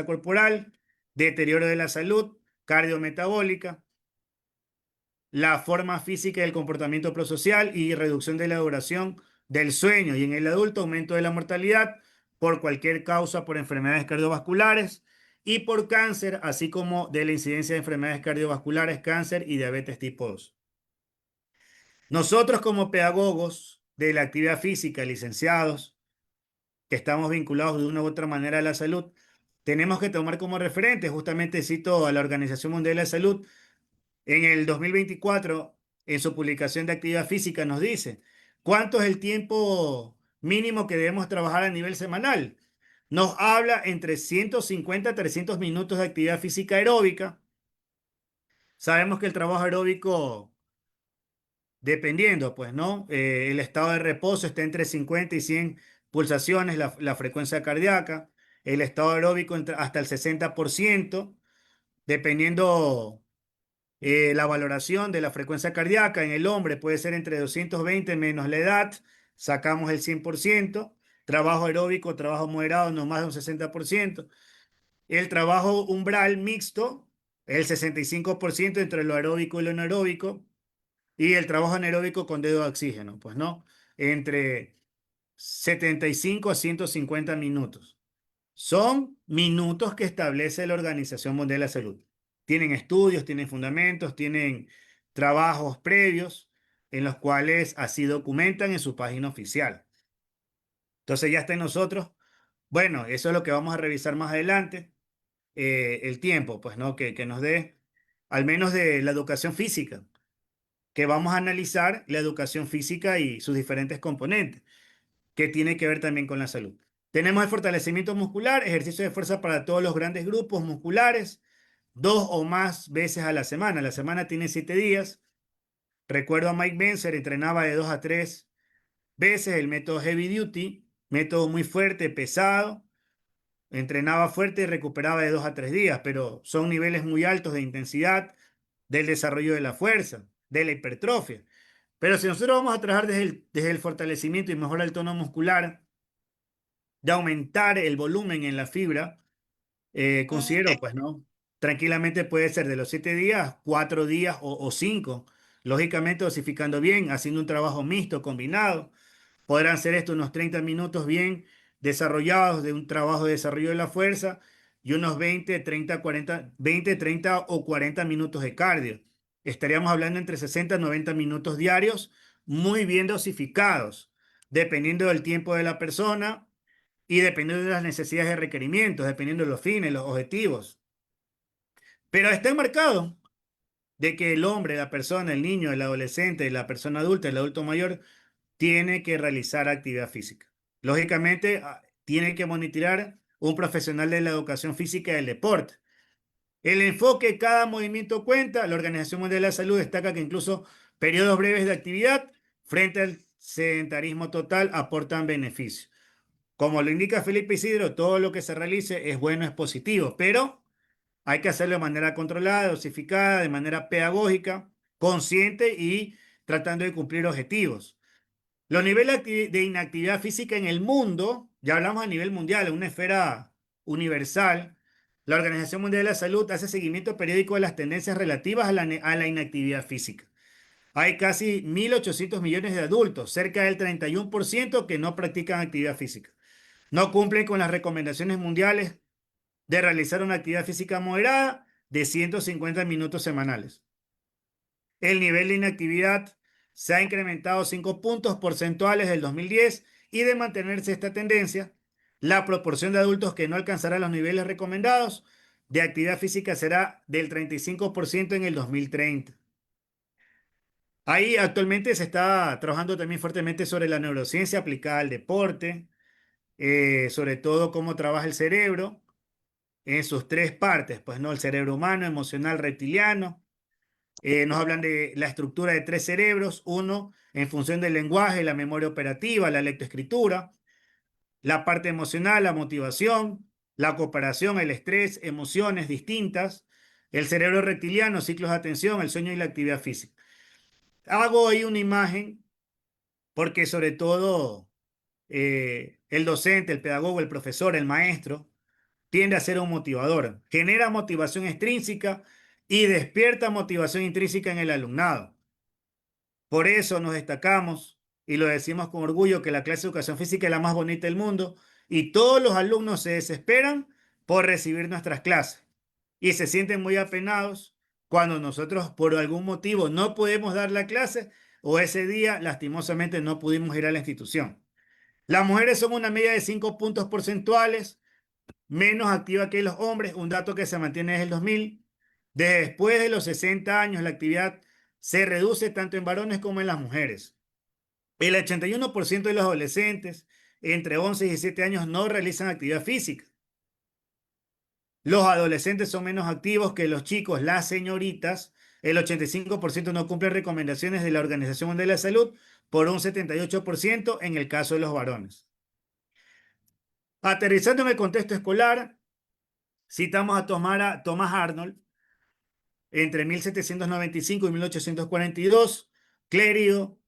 corporal, deterioro de la salud, cardiometabólica, la forma física y el comportamiento prosocial y reducción de la duración del sueño. Y en el adulto, aumento de la mortalidad por cualquier causa por enfermedades cardiovasculares y por cáncer, así como de la incidencia de enfermedades cardiovasculares, cáncer y diabetes tipo 2. Nosotros como pedagogos de la actividad física, licenciados, que estamos vinculados de una u otra manera a la salud, tenemos que tomar como referente, justamente cito a la Organización Mundial de la Salud, en el 2024, en su publicación de actividad física, nos dice, ¿cuánto es el tiempo mínimo que debemos trabajar a nivel semanal? Nos habla entre 150 a 300 minutos de actividad física aeróbica. Sabemos que el trabajo aeróbico, dependiendo, pues, ¿no? El estado de reposo está entre 50 y 100 pulsaciones, la frecuencia cardíaca. El estado aeróbico hasta el 60%, dependiendo la valoración de la frecuencia cardíaca en el hombre puede ser entre 220 menos la edad, sacamos el 100%. Trabajo aeróbico, trabajo moderado, no más de un 60%. El trabajo umbral mixto, el 65% entre lo aeróbico y lo anaeróbico. Y el trabajo anaeróbico con dedo de oxígeno, pues no, entre 75 a 150 minutos. Son minutos que establece la Organización Mundial de la Salud. Tienen estudios, tienen fundamentos, tienen trabajos previos en los cuales así documentan en su página oficial. Entonces ya está en nosotros. Bueno, eso es lo que vamos a revisar más adelante. El tiempo, pues, ¿no? Que nos dé, al menos de la educación física, que vamos a analizar la educación física y sus diferentes componentes, que tiene que ver también con la salud. Tenemos el fortalecimiento muscular, ejercicio de fuerza para todos los grandes grupos musculares, 2 o más veces a la semana. La semana tiene 7 días. Recuerdo a Mike Benzer, entrenaba de 2 a 3 veces el método heavy duty, método muy fuerte, pesado. Entrenaba fuerte y recuperaba de 2 a 3 días, pero son niveles muy altos de intensidad del desarrollo de la fuerza, de la hipertrofia. Pero si nosotros vamos a trabajar desde el fortalecimiento y mejorar el tono muscular, de aumentar el volumen en la fibra, considero, pues, ¿no? Tranquilamente puede ser de los 7 días, 4 días o 5. Lógicamente, dosificando bien, haciendo un trabajo mixto, combinado. Podrán ser esto unos 30 minutos bien desarrollados de un trabajo de desarrollo de la fuerza y unos 20, 30, 40, 20, 30 o 40 minutos de cardio. Estaríamos hablando entre 60 y 90 minutos diarios, muy bien dosificados, dependiendo del tiempo de la persona y dependiendo de las necesidades y requerimientos, dependiendo de los fines, los objetivos. Pero está enmarcado de que el hombre, la persona, el niño, el adolescente, la persona adulta, el adulto mayor, tiene que realizar actividad física. Lógicamente, tiene que monitorear un profesional de la educación física y del deporte. El enfoque, cada movimiento cuenta. La Organización Mundial de la Salud destaca que incluso periodos breves de actividad frente al sedentarismo total aportan beneficios. Como lo indica Felipe Isidro, todo lo que se realice es bueno, es positivo, pero hay que hacerlo de manera controlada, dosificada, de manera pedagógica, consciente y tratando de cumplir objetivos. Los niveles de inactividad física en el mundo, ya hablamos a nivel mundial, en una esfera universal, la Organización Mundial de la Salud hace seguimiento periódico de las tendencias relativas a la inactividad física. Hay casi 1.800 millones de adultos, cerca del 31% que no practican actividad física. No cumplen con las recomendaciones mundiales de realizar una actividad física moderada de 150 minutos semanales. El nivel de inactividad se ha incrementado 5 puntos porcentuales del 2010 y de mantenerse esta tendencia, la proporción de adultos que no alcanzará los niveles recomendados de actividad física será del 35% en el 2030. Ahí actualmente se está trabajando también fuertemente sobre la neurociencia aplicada al deporte, sobre todo cómo trabaja el cerebro en sus 3 partes, pues no, el cerebro humano, emocional, reptiliano. Nos hablan de la estructura de 3 cerebros, uno en función del lenguaje, la memoria operativa, la lectoescritura, la parte emocional, la motivación, la cooperación, el estrés, emociones distintas, el cerebro reptiliano, ciclos de atención, el sueño y la actividad física. Hago ahí una imagen porque sobre todo el docente, el pedagogo, el profesor, el maestro, tiende a ser un motivador. Genera motivación extrínseca y despierta motivación intrínseca en el alumnado. Por eso nos destacamos y lo decimos con orgullo que la clase de educación física es la más bonita del mundo y todos los alumnos se desesperan por recibir nuestras clases y se sienten muy apenados cuando nosotros por algún motivo no podemos dar la clase o ese día lastimosamente no pudimos ir a la institución. Las mujeres son una media de 5 puntos porcentuales menos activa que los hombres, un dato que se mantiene desde el 2000. Después de los 60 años, la actividad se reduce tanto en varones como en las mujeres. El 81% de los adolescentes entre 11 y 17 años no realizan actividad física. Los adolescentes son menos activos que los chicos, las señoritas. El 85% no cumple recomendaciones de la Organización Mundial de la Salud por un 78% en el caso de los varones. Aterrizando en el contexto escolar, citamos a Thomas Arnold entre 1795 y 1842, clérigo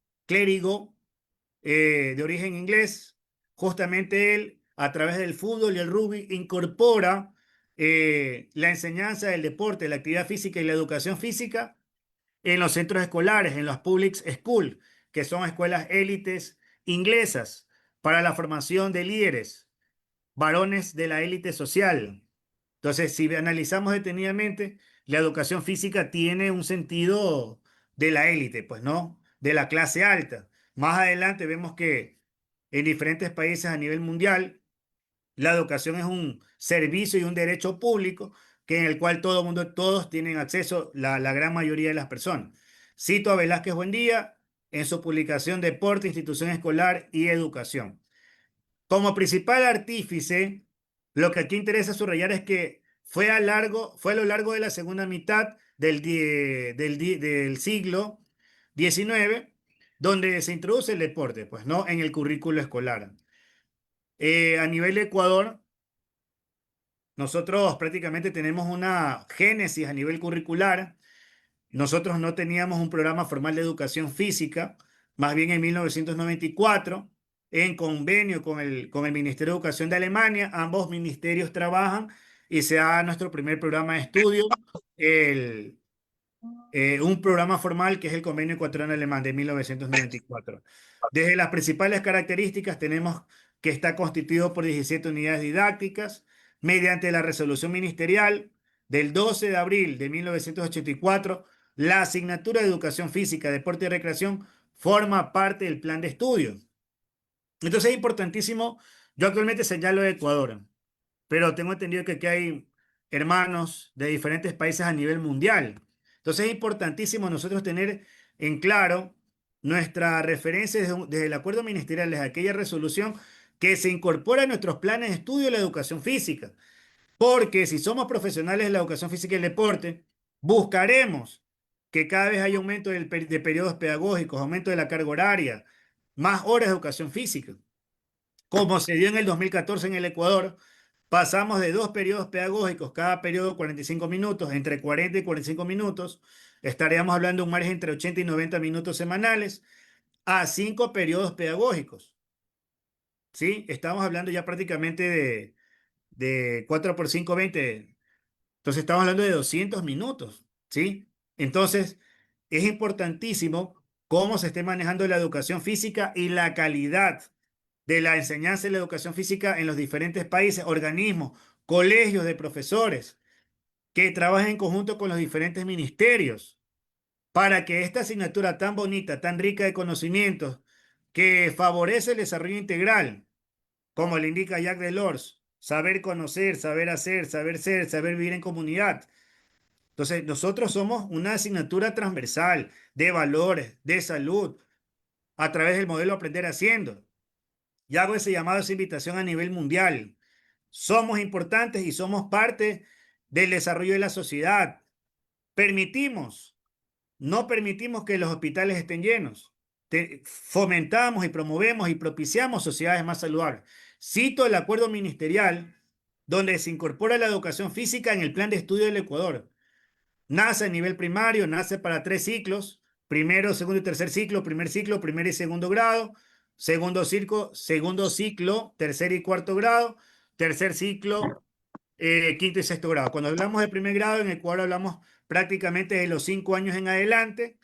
de origen inglés. Justamente él, a través del fútbol y el rugby, incorpora la enseñanza del deporte, la actividad física y la educación física en los centros escolares, en los public schools, que son escuelas élites inglesas para la formación de líderes, varones de la élite social. Entonces, si analizamos detenidamente, la educación física tiene un sentido de la élite, pues no, de la clase alta. Más adelante vemos que en diferentes países a nivel mundial, la educación es un servicio y un derecho público que en el cual todo mundo, todos tienen acceso, la gran mayoría de las personas. Cito a Velázquez Buendía en su publicación Deporte, Institución Escolar y Educación. Como principal artífice, lo que aquí interesa subrayar es que fue a lo largo de la segunda mitad del siglo XIX, donde se introduce el deporte, pues no en el currículo escolar. A nivel de Ecuador, nosotros prácticamente tenemos una génesis a nivel curricular. Nosotros no teníamos un programa formal de educación física, más bien en 1994, en convenio con el Ministerio de Educación de Alemania, ambos ministerios trabajan y se da nuestro primer programa de estudio, el, un programa formal que es el Convenio Ecuatoriano Alemán de 1994. Desde las principales características tenemos que está constituido por 17 unidades didácticas, mediante la resolución ministerial del 12 de abril de 1984, la asignatura de Educación Física, Deporte y Recreación forma parte del plan de estudios. Entonces es importantísimo, yo actualmente señalo de Ecuador, pero tengo entendido que aquí hay hermanos de diferentes países a nivel mundial. Entonces es importantísimo nosotros tener en claro nuestra referencia desde el acuerdo ministerial, desde aquella resolución que se incorpora a nuestros planes de estudio de la educación física. Porque si somos profesionales de la educación física y el deporte, buscaremos que cada vez haya aumento de periodos pedagógicos, aumento de la carga horaria, más horas de educación física. Como se dio en el 2014 en el Ecuador, pasamos de 2 periodos pedagógicos, cada periodo 45 minutos, entre 40 y 45 minutos, estaríamos hablando de un margen entre 80 y 90 minutos semanales, a 5 periodos pedagógicos. ¿Sí? Estamos hablando ya prácticamente de 4 por 5, 20. Entonces estamos hablando de 200 minutos. ¿Sí? Entonces, es importantísimo cómo se esté manejando la educación física y la calidad de la enseñanza y la educación física en los diferentes países, organismos, colegios de profesores que trabajen en conjunto con los diferentes ministerios para que esta asignatura tan bonita, tan rica de conocimientos, que favorece el desarrollo integral, como le indica Jacques Delors, saber conocer, saber hacer, saber ser, saber vivir en comunidad. Entonces, nosotros somos una asignatura transversal de valores, de salud, a través del modelo Aprender Haciendo. Y hago ese llamado, esa invitación a nivel mundial. Somos importantes y somos parte del desarrollo de la sociedad. Permitimos, no permitimos que los hospitales estén llenos. Fomentamos y promovemos y propiciamos sociedades más saludables. Cito el acuerdo ministerial donde se incorpora la educación física en el plan de estudio del Ecuador. Nace a nivel primario, nace para 3 ciclos, primero, segundo y tercer ciclo, primer y segundo grado, segundo ciclo, tercer y cuarto grado, tercer ciclo, quinto y sexto grado. Cuando hablamos de primer grado, en Ecuador hablamos prácticamente de los 5 años en adelante,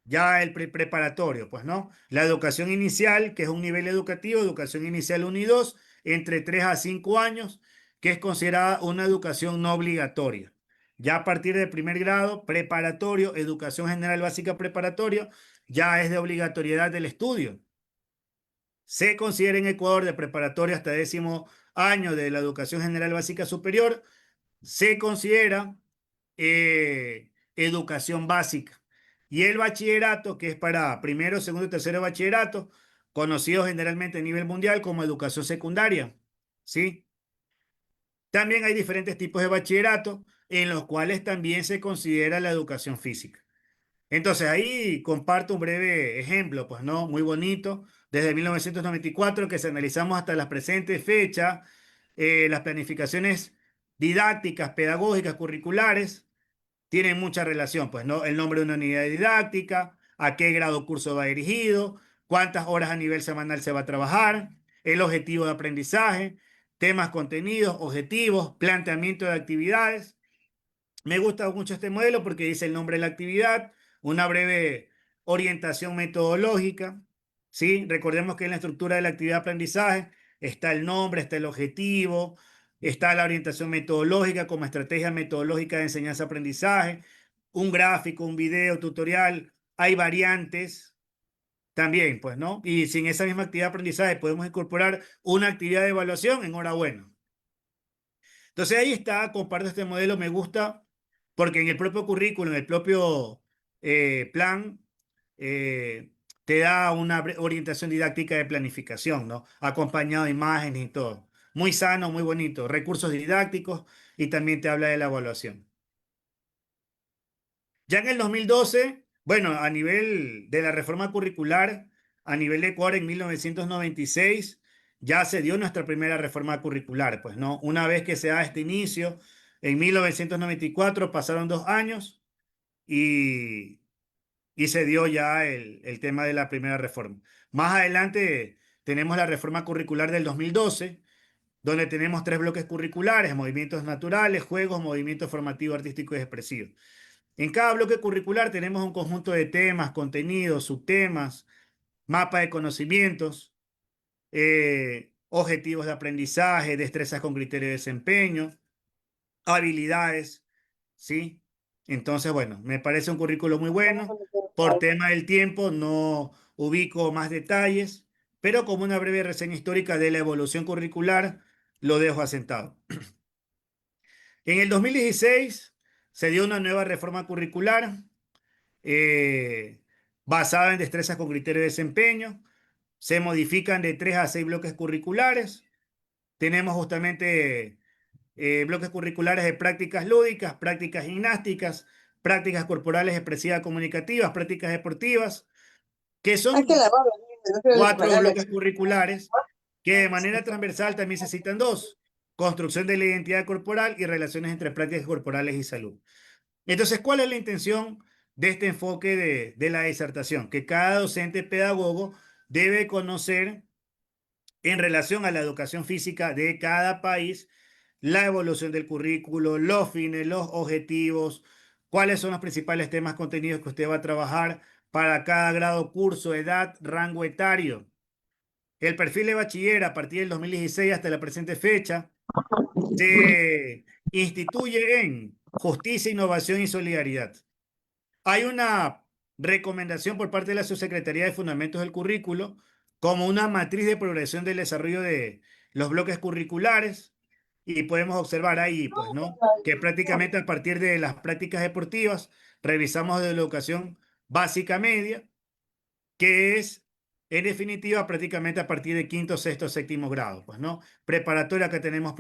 ya el preparatorio, pues, ¿no? La educación inicial, que es un nivel educativo, educación inicial 1 y 2, entre 3 a 5 años, que es considerada una educación no obligatoria. Ya a partir del primer grado, preparatorio, educación general básica preparatorio, ya es de obligatoriedad del estudio. Se considera en Ecuador de preparatoria hasta 10º año de la educación general básica superior, se considera educación básica. Y el bachillerato, que es para primero, segundo y tercero bachillerato, conocido generalmente a nivel mundial como educación secundaria, ¿sí? También hay diferentes tipos de bachillerato en los cuales también se considera la educación física. Entonces ahí comparto un breve ejemplo, pues no, muy bonito, desde 1994 que se analizamos hasta la presente fecha, las planificaciones didácticas, pedagógicas, curriculares, tienen mucha relación, pues no, el nombre de una unidad didáctica, a qué grado o curso va dirigido, cuántas horas a nivel semanal se va a trabajar, el objetivo de aprendizaje, temas, contenidos, objetivos, planteamiento de actividades. Me gusta mucho este modelo porque dice el nombre de la actividad, una breve orientación metodológica, ¿sí? Recordemos que en la estructura de la actividad de aprendizaje está el nombre, está el objetivo, está la orientación metodológica como estrategia metodológica de enseñanza-aprendizaje, un gráfico, un video, tutorial, hay variantes también, pues, ¿no? Y si en esa misma actividad de aprendizaje podemos incorporar una actividad de evaluación, enhorabuena. Entonces ahí está, comparto este modelo, me gusta, porque en el propio currículum, en el propio plan, eh, te da una orientación didáctica de planificación, ¿no? Acompañado de imágenes y todo. Muy sano, muy bonito. Recursos didácticos y también te habla de la evaluación. Ya en el 2012, bueno, a nivel de la reforma curricular, a nivel de Ecuador en 1996, ya se dio nuestra primera reforma curricular, pues, ¿no? Una vez que se da este inicio, en 1994 pasaron 2 años y, y se dio ya el tema de la primera reforma. Más adelante tenemos la reforma curricular del 2012, donde tenemos 3 bloques curriculares: movimientos naturales, juegos, movimiento formativo, artístico y expresivo. En cada bloque curricular tenemos un conjunto de temas, contenidos, subtemas, mapa de conocimientos, objetivos de aprendizaje, destrezas con criterio de desempeño, habilidades, ¿sí? Entonces, bueno, me parece un currículo muy bueno. Por tema del tiempo no ubico más detalles, pero como una breve reseña histórica de la evolución curricular, lo dejo asentado. En el 2016 se dio una nueva reforma curricular eh, basada en destrezas con criterio de desempeño. Se modifican de 3 a 6 bloques curriculares. Tenemos justamente bloques curriculares de prácticas lúdicas, prácticas gimnásticas, prácticas corporales expresivas comunicativas, prácticas deportivas, que Hay que son lavar los dientes, no quiero que 4 bloques curriculares que de manera transversal también se citan dos: construcción de la identidad corporal y relaciones entre prácticas corporales y salud. Entonces, ¿cuál es la intención de este enfoque de la disertación? Que cada docente pedagogo debe conocer en relación a la educación física de cada país la evolución del currículo, los fines, los objetivos, cuáles son los principales temas contenidos que usted va a trabajar para cada grado, curso, edad, rango etario. El perfil de bachiller a partir del 2016 hasta la presente fecha se instituye en justicia, innovación y solidaridad. Hay una recomendación por parte de la Subsecretaría de Fundamentos del Currículo como una matriz de progresión del desarrollo de los bloques curriculares, y podemos observar ahí, pues, ¿no? Que prácticamente a partir de las prácticas deportivas revisamos de la educación básica media, que es en definitiva prácticamente a partir de quinto, sexto, séptimo grado, pues, ¿no? Preparatoria que tenemos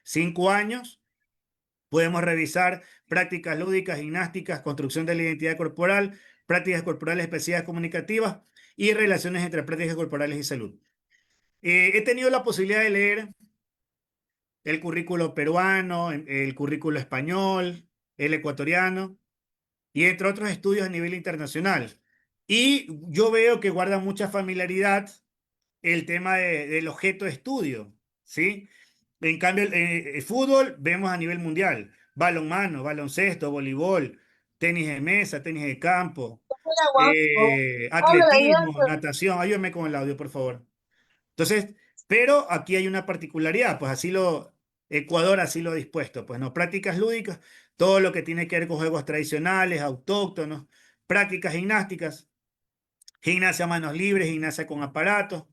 5 años. Podemos revisar prácticas lúdicas, gimnásticas, construcción de la identidad corporal, prácticas corporales específicas comunicativas y relaciones entre prácticas corporales y salud. He tenido la posibilidad de leer el currículo peruano, el currículo español, el ecuatoriano y entre otros estudios a nivel internacional. Y yo veo que guarda mucha familiaridad el tema del objeto de estudio, ¿sí? En cambio, el fútbol vemos a nivel mundial, balonmano, baloncesto, voleibol, tenis de mesa, tenis de campo, Mira, Juan, habla la idea. atletismo, natación. Ayúdame con el audio, por favor. Entonces, pero aquí hay una particularidad, pues Ecuador así lo ha dispuesto, pues no, prácticas lúdicas, todo lo que tiene que ver con juegos tradicionales, autóctonos, prácticas gimnásticas, gimnasia a manos libres, gimnasia con aparatos,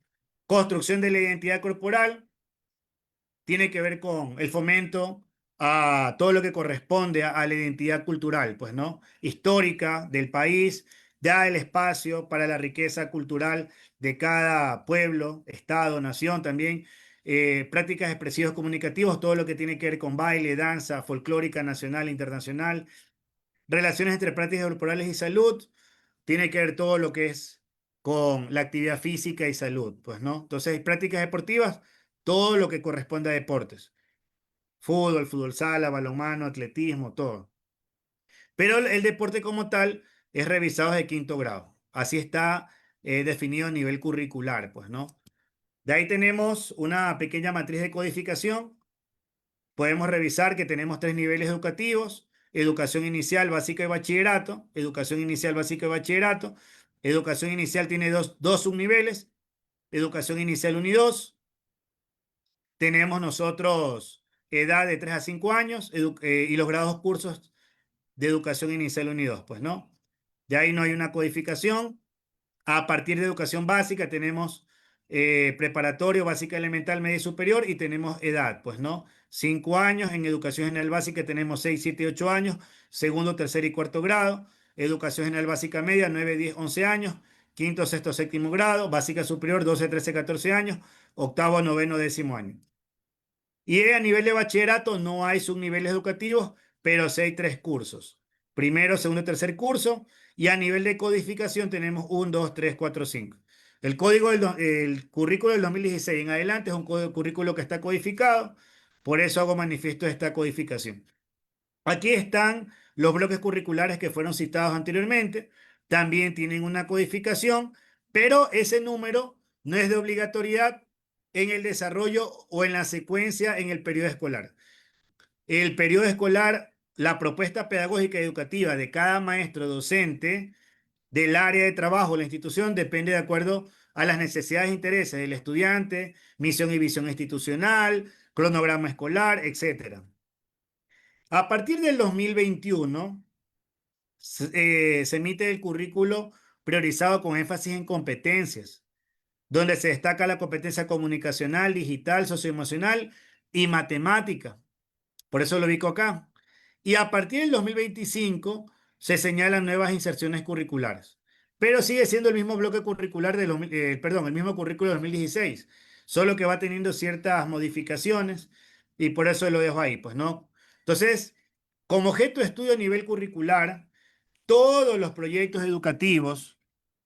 construcción de la identidad corporal, tiene que ver con el fomento a todo lo que corresponde a la identidad cultural, pues, ¿no? Histórica del país, da el espacio para la riqueza cultural de cada pueblo, estado, nación también, prácticas expresivos comunicativos, todo lo que tiene que ver con baile, danza, folclórica nacional e internacional, relaciones entre prácticas corporales y salud, tiene que ver todo lo que es con la actividad física y salud, pues, ¿no? Entonces, prácticas deportivas, todo lo que corresponde a deportes. Fútbol, fútbol sala, balonmano, atletismo, todo. Pero el deporte como tal es revisado de quinto grado. Así está definido a nivel curricular, pues, ¿no? De ahí tenemos una pequeña matriz de codificación. Podemos revisar que tenemos tres niveles educativos: educación inicial, básica y bachillerato. Educación inicial, básica y bachillerato. Educación inicial tiene dos subniveles: educación inicial 1 y 2. Tenemos nosotros edad de 3 a 5 años y los grados cursos de educación inicial 1 y 2, pues, ¿no? De ahí no hay una codificación. A partir de educación básica tenemos preparatorio, básica elemental, media y superior, y tenemos edad, pues, ¿no? 5 años. En educación general básica tenemos 6, 7 y 8 años, segundo, tercer y cuarto grado. Educación general básica media, 9, 10, 11 años. Quinto, sexto, séptimo grado. Básica superior, 12, 13, 14 años. Octavo, noveno, décimo año. Y a nivel de bachillerato no hay subniveles educativos, pero sí hay tres cursos: primero, segundo y tercer curso. Y a nivel de codificación tenemos 1, 2, 3, 4, 5. El currículo del 2016 en adelante es un currículo que está codificado, por eso hago manifiesto de esta codificación. Aquí están los bloques curriculares que fueron citados anteriormente, también tienen una codificación, pero ese número no es de obligatoriedad en el desarrollo o en la secuencia en el periodo escolar. El periodo escolar, la propuesta pedagógica y educativa de cada maestro docente del área de trabajo de la institución depende de acuerdo a las necesidades e intereses del estudiante, misión y visión institucional, cronograma escolar, etcétera. A partir del 2021 se emite el currículo priorizado con énfasis en competencias, donde se destaca la competencia comunicacional, digital, socioemocional y matemática. Por eso lo ubico acá. Y a partir del 2025 se señalan nuevas inserciones curriculares. Pero sigue siendo el mismo bloque curricular perdón, el mismo currículo de 2016, solo que va teniendo ciertas modificaciones y por eso lo dejo ahí, pues, ¿no? Entonces, como objeto de estudio a nivel curricular, todos los proyectos educativos,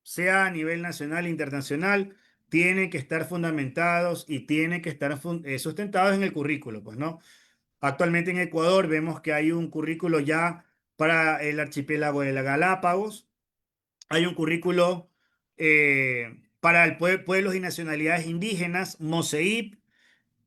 sea a nivel nacional e internacional, tienen que estar fundamentados y tienen que estar sustentados en el currículo, pues, ¿no? Actualmente en Ecuador vemos que hay un currículo ya para el archipiélago de las Galápagos, hay un currículo para pueblos y nacionalidades indígenas, MOSEIP,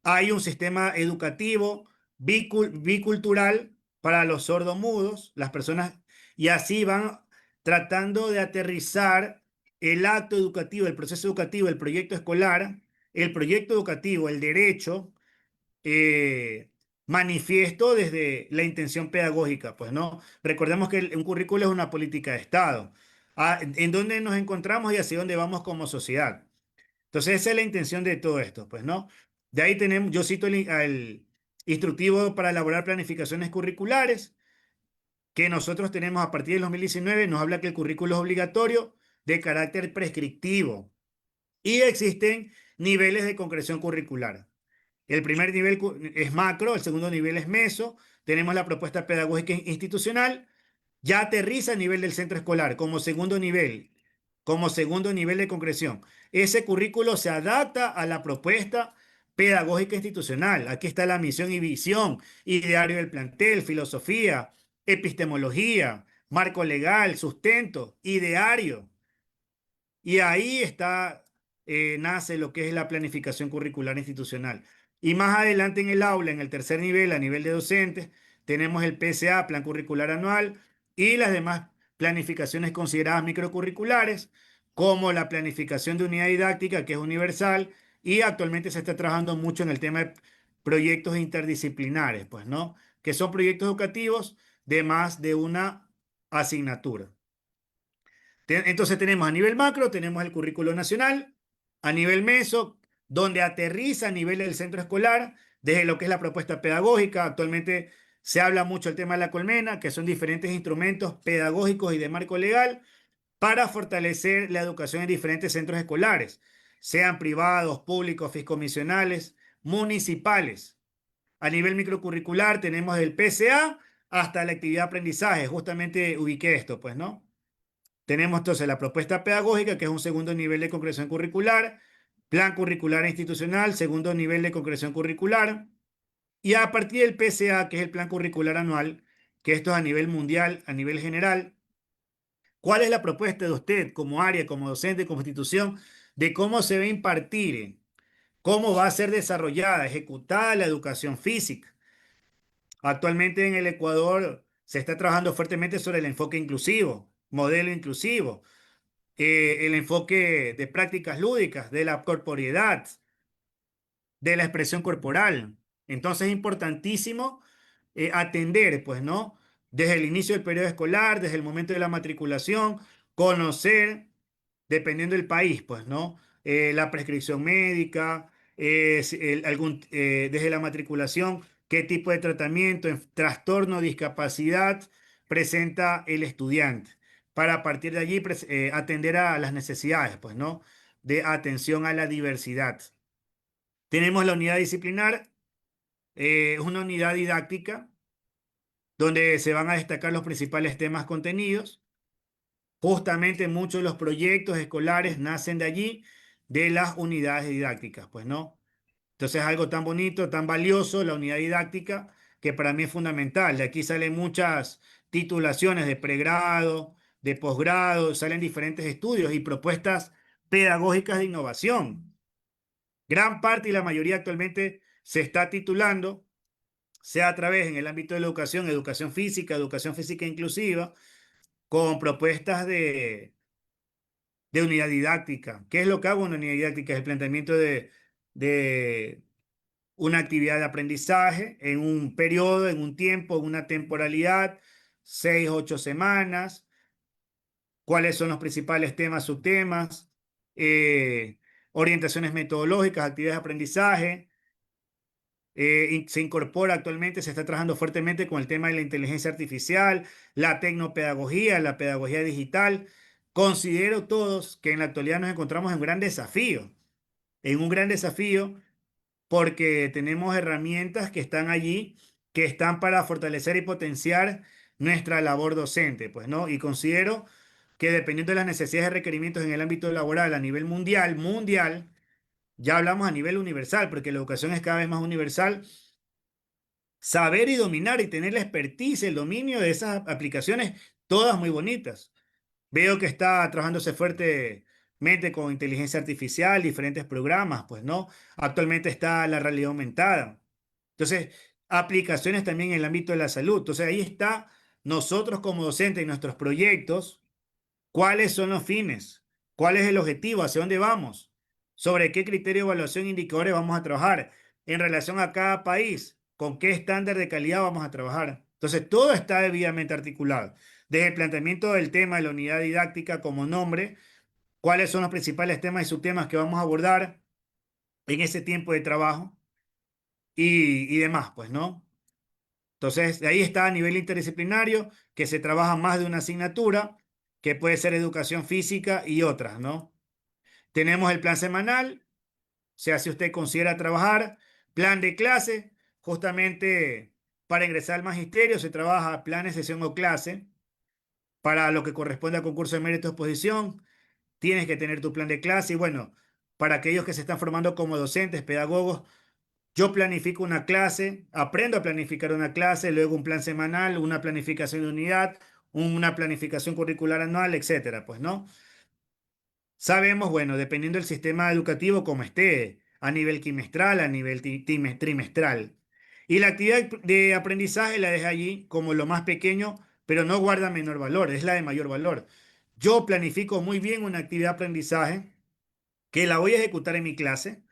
hay un sistema educativo bicultural para los sordomudos, las personas, y así van tratando de aterrizar el acto educativo, el proceso educativo, el proyecto escolar, el proyecto educativo, el derecho, eh, manifiesto desde la intención pedagógica, pues, ¿no? Recordemos que un currículo es una política de Estado, en dónde nos encontramos y hacia dónde vamos como sociedad. Entonces, esa es la intención de todo esto, pues, ¿no? De ahí tenemos, yo cito al instructivo para elaborar planificaciones curriculares que nosotros tenemos a partir del 2019, nos habla que el currículo es obligatorio de carácter prescriptivo y existen niveles de concreción curricular. El primer nivel es macro, el segundo nivel es meso. Tenemos la propuesta pedagógica institucional, ya aterriza a nivel del centro escolar como segundo nivel de concreción. Ese currículo se adapta a la propuesta pedagógica institucional. Aquí está la misión y visión, ideario del plantel, filosofía, epistemología, marco legal, sustento, ideario. Y ahí nace lo que es la planificación curricular institucional. Y más adelante en el aula, en el tercer nivel, a nivel de docentes, tenemos el PSA, Plan Curricular Anual, y las demás planificaciones consideradas microcurriculares, como la planificación de unidad didáctica, que es universal, y actualmente se está trabajando mucho en el tema de proyectos interdisciplinares, pues, ¿no? Que son proyectos educativos de más de una asignatura. Entonces tenemos a nivel macro, tenemos el currículo nacional, a nivel meso, donde aterriza a nivel del centro escolar, desde lo que es la propuesta pedagógica. Actualmente se habla mucho del tema de la colmena, que son diferentes instrumentos pedagógicos y de marco legal para fortalecer la educación en diferentes centros escolares, sean privados, públicos, fiscomisionales, municipales. A nivel microcurricular tenemos el PCA hasta la actividad de aprendizaje. Justamente ubiqué esto, pues, ¿no? Tenemos entonces la propuesta pedagógica, que es un segundo nivel de concreción curricular, plan curricular institucional, segundo nivel de concreción curricular, y a partir del PCA, que es el plan curricular anual, que esto es a nivel mundial, a nivel general, ¿cuál es la propuesta de usted como área, como docente, como institución, de cómo se va a impartir, cómo va a ser desarrollada, ejecutada la educación física? Actualmente en el Ecuador se está trabajando fuertemente sobre el enfoque inclusivo, modelo inclusivo, el enfoque de prácticas lúdicas, de la corporeidad, de la expresión corporal. Entonces es importantísimo atender, pues, ¿no? Desde el inicio del periodo escolar, desde el momento de la matriculación, conocer, dependiendo del país, pues, ¿no? La prescripción médica, desde la matriculación, qué tipo de tratamiento, trastorno, discapacidad presenta el estudiante, para a partir de allí atender a las necesidades, pues, ¿no? De atención a la diversidad. Tenemos la unidad disciplinar, es una unidad didáctica donde se van a destacar los principales temas contenidos. Justamente muchos de los proyectos escolares nacen de allí, de las unidades didácticas, pues, ¿no? Entonces es algo tan bonito, tan valioso, la unidad didáctica, que para mí es fundamental. De aquí salen muchas titulaciones de pregrado, de posgrado, salen diferentes estudios y propuestas pedagógicas de innovación. Gran parte y la mayoría actualmente se está titulando, sea a través en el ámbito de la educación, educación física inclusiva, con propuestas de unidad didáctica. ¿Qué es lo que hago en una unidad didáctica? Es el planteamiento de una actividad de aprendizaje en un periodo, en un tiempo, en una temporalidad, 6, 8 semanas, cuáles son los principales temas, subtemas, eh, orientaciones metodológicas, actividades de aprendizaje. Se incorpora actualmente, se está trabajando fuertemente con el tema de la inteligencia artificial, la tecnopedagogía, la pedagogía digital. Considero todos que en la actualidad nos encontramos en un gran desafío porque tenemos herramientas que están allí, que están para fortalecer y potenciar nuestra labor docente, pues, ¿no? Y considero que dependiendo de las necesidades y requerimientos en el ámbito laboral a nivel mundial, ya hablamos a nivel universal, porque la educación es cada vez más universal, saber y dominar y tener la expertise, el dominio de esas aplicaciones, todas muy bonitas. Veo que está trabajándose fuertemente con inteligencia artificial, diferentes programas, pues, ¿no? Actualmente está la realidad aumentada. Entonces, aplicaciones también en el ámbito de la salud. Entonces, ahí está nosotros como docentes y nuestros proyectos. ¿Cuáles son los fines? ¿Cuál es el objetivo? ¿Hacia dónde vamos? ¿Sobre qué criterio de evaluación e indicadores vamos a trabajar? En relación a cada país, ¿con qué estándar de calidad vamos a trabajar? Entonces, todo está debidamente articulado. Desde el planteamiento del tema de la unidad didáctica como nombre, cuáles son los principales temas y subtemas que vamos a abordar en ese tiempo de trabajo y demás, pues, ¿no? Entonces, de ahí está a nivel interdisciplinario, que se trabaja más de una asignatura, que puede ser educación física y otras, ¿no? Tenemos el plan semanal, o sea, si usted considera trabajar, plan de clase, justamente para ingresar al magisterio se trabaja plan de sesión o clase, para lo que corresponde a concurso de mérito de exposición, tienes que tener tu plan de clase y bueno, para aquellos que se están formando como docentes, pedagogos, yo planifico una clase, aprendo a planificar una clase, luego un plan semanal, una planificación de unidad, una planificación curricular anual, etcétera, pues, ¿no? Sabemos, bueno, dependiendo del sistema educativo como esté, a nivel quimestral, a nivel trimestral. Y la actividad de aprendizaje la deja allí como lo más pequeño, pero no guarda menor valor, es la de mayor valor. Yo planifico muy bien una actividad de aprendizaje que la voy a ejecutar en mi clase.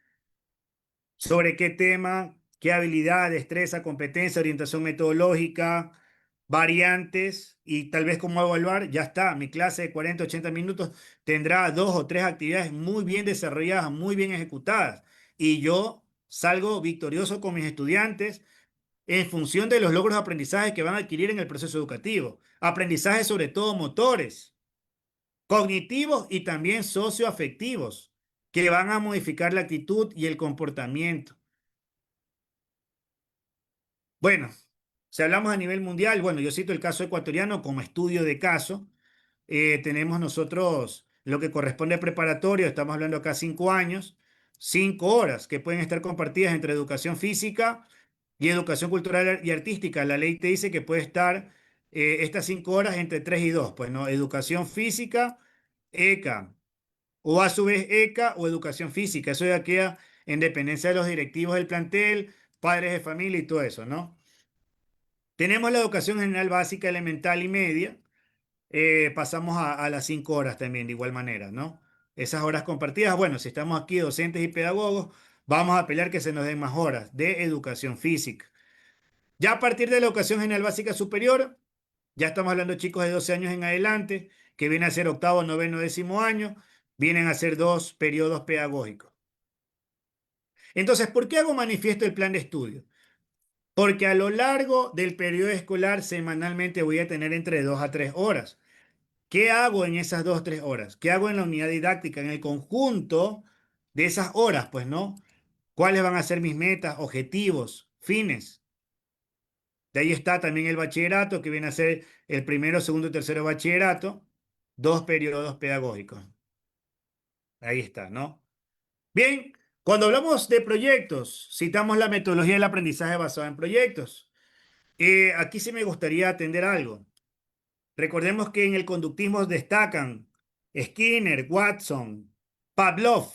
¿Sobre qué tema? ¿Qué habilidad, destreza, competencia, orientación metodológica, variantes y tal vez cómo evaluar? Ya está, mi clase de 40, 80 minutos tendrá dos o tres actividades muy bien desarrolladas, muy bien ejecutadas. Y yo salgo victorioso con mis estudiantes en función de los logros de aprendizaje que van a adquirir en el proceso educativo. Aprendizaje sobre todo motores, cognitivos y también socioafectivos, que van a modificar la actitud y el comportamiento. Bueno, si hablamos a nivel mundial, bueno, yo cito el caso ecuatoriano como estudio de caso. Tenemos nosotros lo que corresponde a preparatorio, estamos hablando acá 5 años, 5 horas que pueden estar compartidas entre educación física y educación cultural y artística. La ley te dice que puede estar estas 5 horas entre 3 y 2, pues no, educación física, ECA, o a su vez ECA o educación física. Eso ya queda en dependencia de los directivos del plantel, padres de familia y todo eso, ¿no? Tenemos la educación general básica, elemental y media. Pasamos a las 5 horas también, de igual manera, ¿no? Esas horas compartidas, bueno, si estamos aquí docentes y pedagogos, vamos a pelear que se nos den más horas de educación física. Ya a partir de la educación general básica superior, ya estamos hablando de chicos de 12 años en adelante, que vienen a ser octavo, noveno, décimo año, vienen a ser 2 periodos pedagógicos. Entonces, ¿por qué hago manifiesto el plan de estudio? Porque a lo largo del periodo escolar semanalmente voy a tener entre 2 a 3 horas. ¿Qué hago en esas 2 o 3 horas? ¿Qué hago en la unidad didáctica, en el conjunto de esas horas? Pues no. ¿Cuáles van a ser mis metas, objetivos, fines? De ahí está también el bachillerato, que viene a ser el primero, segundo y tercero bachillerato, 2 periodos pedagógicos. Ahí está, ¿no? Bien, cuando hablamos de proyectos, citamos la metodología del aprendizaje basada en proyectos. Aquí sí me gustaría atender algo. Recordemos que en el conductismo destacan Skinner, Watson, Pavlov,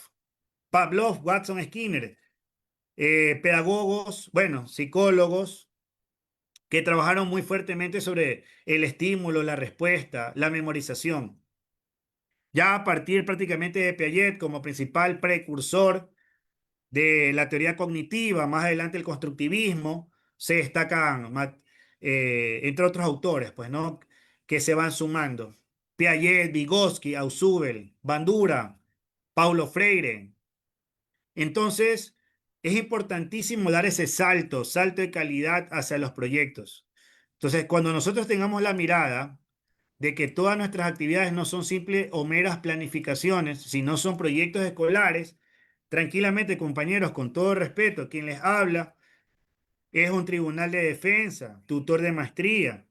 Watson, Skinner, pedagogos, bueno, psicólogos que trabajaron muy fuertemente sobre el estímulo, la respuesta, la memorización. Ya a partir prácticamente de Piaget como principal precursor de la teoría cognitiva, más adelante el constructivismo, se destacan, entre otros autores, pues, ¿no? Que se van sumando. Piaget, Vygotsky, Ausubel, Bandura, Paulo Freire. Entonces, es importantísimo dar ese salto, salto de calidad hacia los proyectos. Entonces, cuando nosotros tengamos la mirada de que todas nuestras actividades no son simples o meras planificaciones, sino son proyectos escolares, tranquilamente, compañeros, con todo respeto, quien les habla es un tribunal de defensa, tutor de maestría.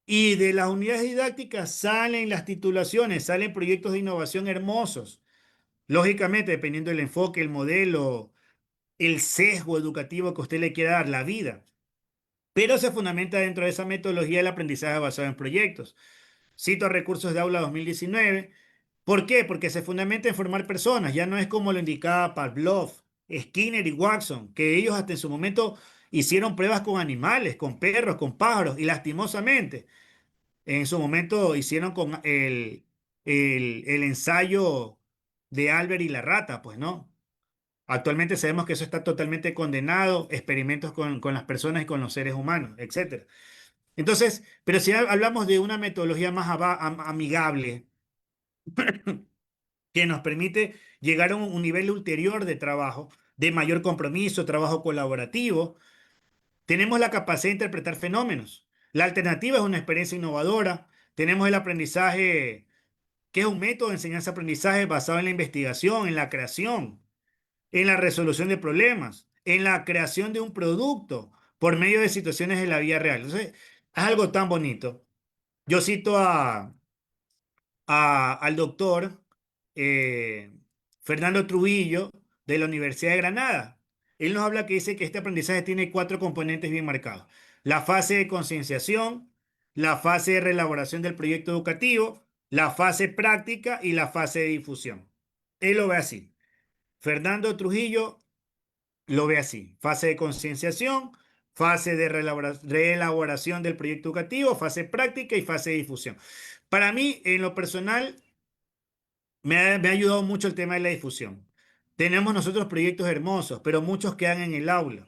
Y de las unidades didácticas salen las titulaciones, salen proyectos de innovación hermosos. Lógicamente, dependiendo del enfoque, el modelo, el sesgo educativo que usted le quiera dar, la vida. Pero se fundamenta dentro de esa metodología del aprendizaje basado en proyectos. Cito recursos de aula 2019. ¿Por qué? Porque se fundamenta en formar personas. Ya no es como lo indicaba Pavlov, Skinner y Watson, que ellos hasta en su momento hicieron pruebas con animales, con perros, con pájaros, y lastimosamente, en su momento hicieron con el ensayo de Albert y la rata, pues no. Actualmente sabemos que eso está totalmente condenado, experimentos con las personas y con los seres humanos, etcétera. Entonces, pero si hablamos de una metodología más amigable, que nos permite llegar a un nivel ulterior de trabajo, de mayor compromiso, trabajo colaborativo, tenemos la capacidad de interpretar fenómenos. La alternativa es una experiencia innovadora. Tenemos el aprendizaje, que es un método de enseñanza-aprendizaje basado en la investigación, en la creación, en la resolución de problemas, en la creación de un producto por medio de situaciones de la vida real. Entonces, es algo tan bonito. Yo cito al doctor eh, Fernando Trujillo de la Universidad de Granada. Él nos habla que dice que este aprendizaje tiene 4 componentes bien marcados. La fase de concienciación, la fase de reelaboración del proyecto educativo, la fase práctica y la fase de difusión. Él lo ve así. Fernando Trujillo lo ve así. Fase de concienciación, fase de reelaboración del proyecto educativo, fase práctica y fase de difusión. Para mí, en lo personal, me ha ayudado mucho el tema de la difusión. Tenemos nosotros proyectos hermosos, pero muchos quedan en el aula.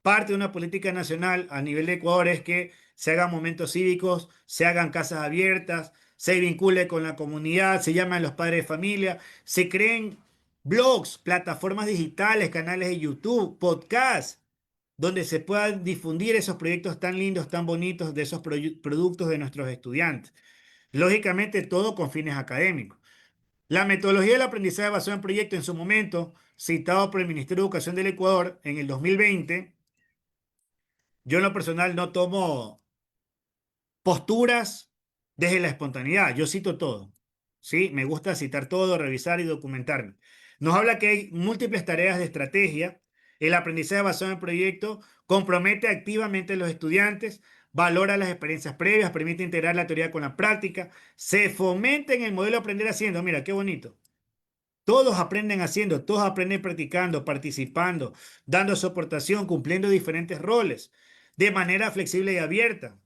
Parte de una política nacional a nivel de Ecuador es que se hagan momentos cívicos, se hagan casas abiertas, se vincule con la comunidad, se llaman los padres de familia, se creen blogs, plataformas digitales, canales de YouTube, podcasts, donde se puedan difundir esos proyectos tan lindos, tan bonitos de esos productos de nuestros estudiantes. Lógicamente, todo con fines académicos. La metodología del aprendizaje basado en proyectos en su momento, citado por el Ministerio de Educación del Ecuador en el 2020, yo en lo personal no tomo posturas desde la espontaneidad. Yo cito todo. ¿Sí? Me gusta citar todo, revisar y documentarme. Nos habla que hay múltiples tareas de estrategia. El aprendizaje basado en proyecto compromete activamente a los estudiantes, valora las experiencias previas, permite integrar la teoría con la práctica, se fomenta en el modelo aprender haciendo. Mira, qué bonito. Todos aprenden haciendo, todos aprenden practicando, participando, dando su aportación, cumpliendo diferentes roles de manera flexible y abierta.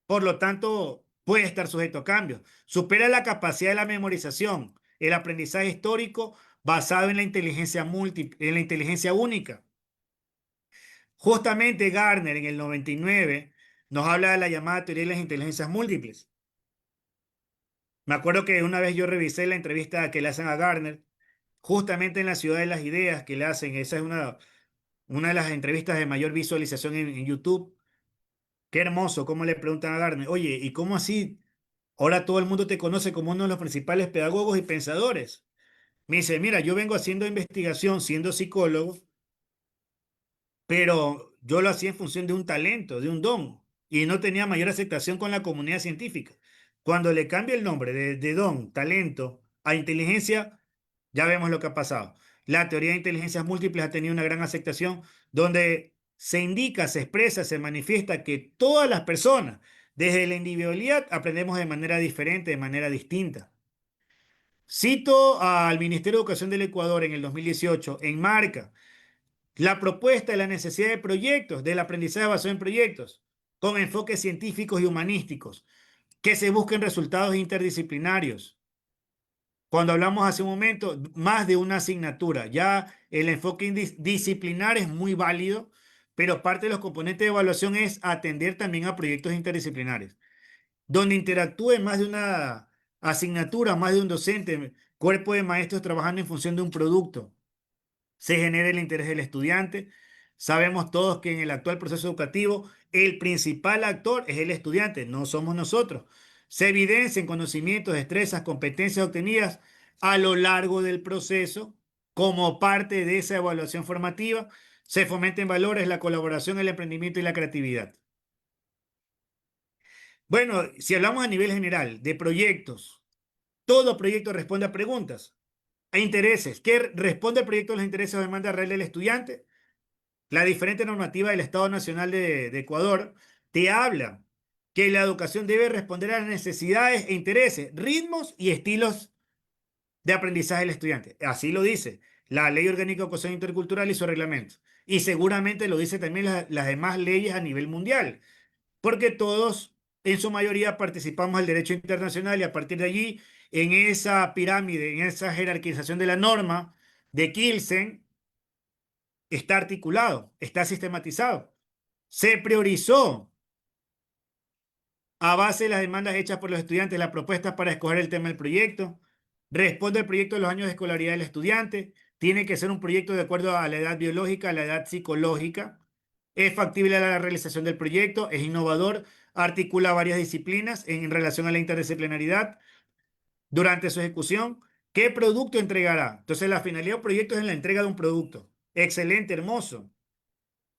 Por lo tanto, puede estar sujeto a cambios. Supera la capacidad de la memorización, el aprendizaje histórico basado en la inteligencia múltiple, en la inteligencia única. Justamente Gardner en el 99 nos habla de la llamada teoría de las inteligencias múltiples. Me acuerdo que una vez yo revisé la entrevista que le hacen a Gardner, justamente en la Ciudad de las Ideas que le hacen, esa es una de las entrevistas de mayor visualización en YouTube. Qué hermoso, cómo le preguntan a Gardner, oye, ¿y cómo así? Ahora todo el mundo te conoce como uno de los principales pedagogos y pensadores. Me dice, mira, yo vengo haciendo investigación siendo psicólogo, pero yo lo hacía en función de un talento, de un don, y no tenía mayor aceptación con la comunidad científica. Cuando le cambia el nombre de don, talento, a inteligencia, ya vemos lo que ha pasado. La teoría de inteligencias múltiples ha tenido una gran aceptación donde se indica, se expresa, se manifiesta que todas las personas, desde la individualidad, aprendemos de manera diferente, de manera distinta. Cito al Ministerio de Educación del Ecuador en el 2018, enmarca la propuesta de la necesidad de proyectos, del aprendizaje basado en proyectos, con enfoques científicos y humanísticos, que se busquen resultados interdisciplinarios. Cuando hablamos hace un momento, más de una asignatura, ya el enfoque disciplinar es muy válido, pero parte de los componentes de evaluación es atender también a proyectos interdisciplinares, donde interactúe más de una asignatura, más de un docente, cuerpo de maestros trabajando en función de un producto, se genera el interés del estudiante. Sabemos todos que en el actual proceso educativo el principal actor es el estudiante, no somos nosotros. Se evidencian conocimientos, destrezas, competencias obtenidas a lo largo del proceso como parte de esa evaluación formativa. Se fomenten valores, la colaboración, el emprendimiento y la creatividad. Bueno, si hablamos a nivel general de proyectos, todo proyecto responde a preguntas, a intereses. ¿Qué responde el proyecto a los intereses o demandas reales del estudiante? La diferente normativa del Estado Nacional de Ecuador te habla que la educación debe responder a las necesidades e intereses, ritmos y estilos de aprendizaje del estudiante. Así lo dice la Ley Orgánica de Educación Intercultural y su reglamento. Y seguramente lo dice también las demás leyes a nivel mundial, porque todos en su mayoría participamos del derecho internacional y a partir de allí, en esa pirámide, en esa jerarquización de la norma de Kelsen, está articulado, está sistematizado. Se priorizó a base de las demandas hechas por los estudiantes las propuestas para escoger el tema del proyecto. Responde el proyecto de los años de escolaridad del estudiante. Tiene que ser un proyecto de acuerdo a la edad biológica, a la edad psicológica. Es factible la realización del proyecto, es innovador, articula varias disciplinas en relación a la interdisciplinaridad durante su ejecución. ¿Qué producto entregará? Entonces, la finalidad del proyecto es en la entrega de un producto. Excelente, hermoso.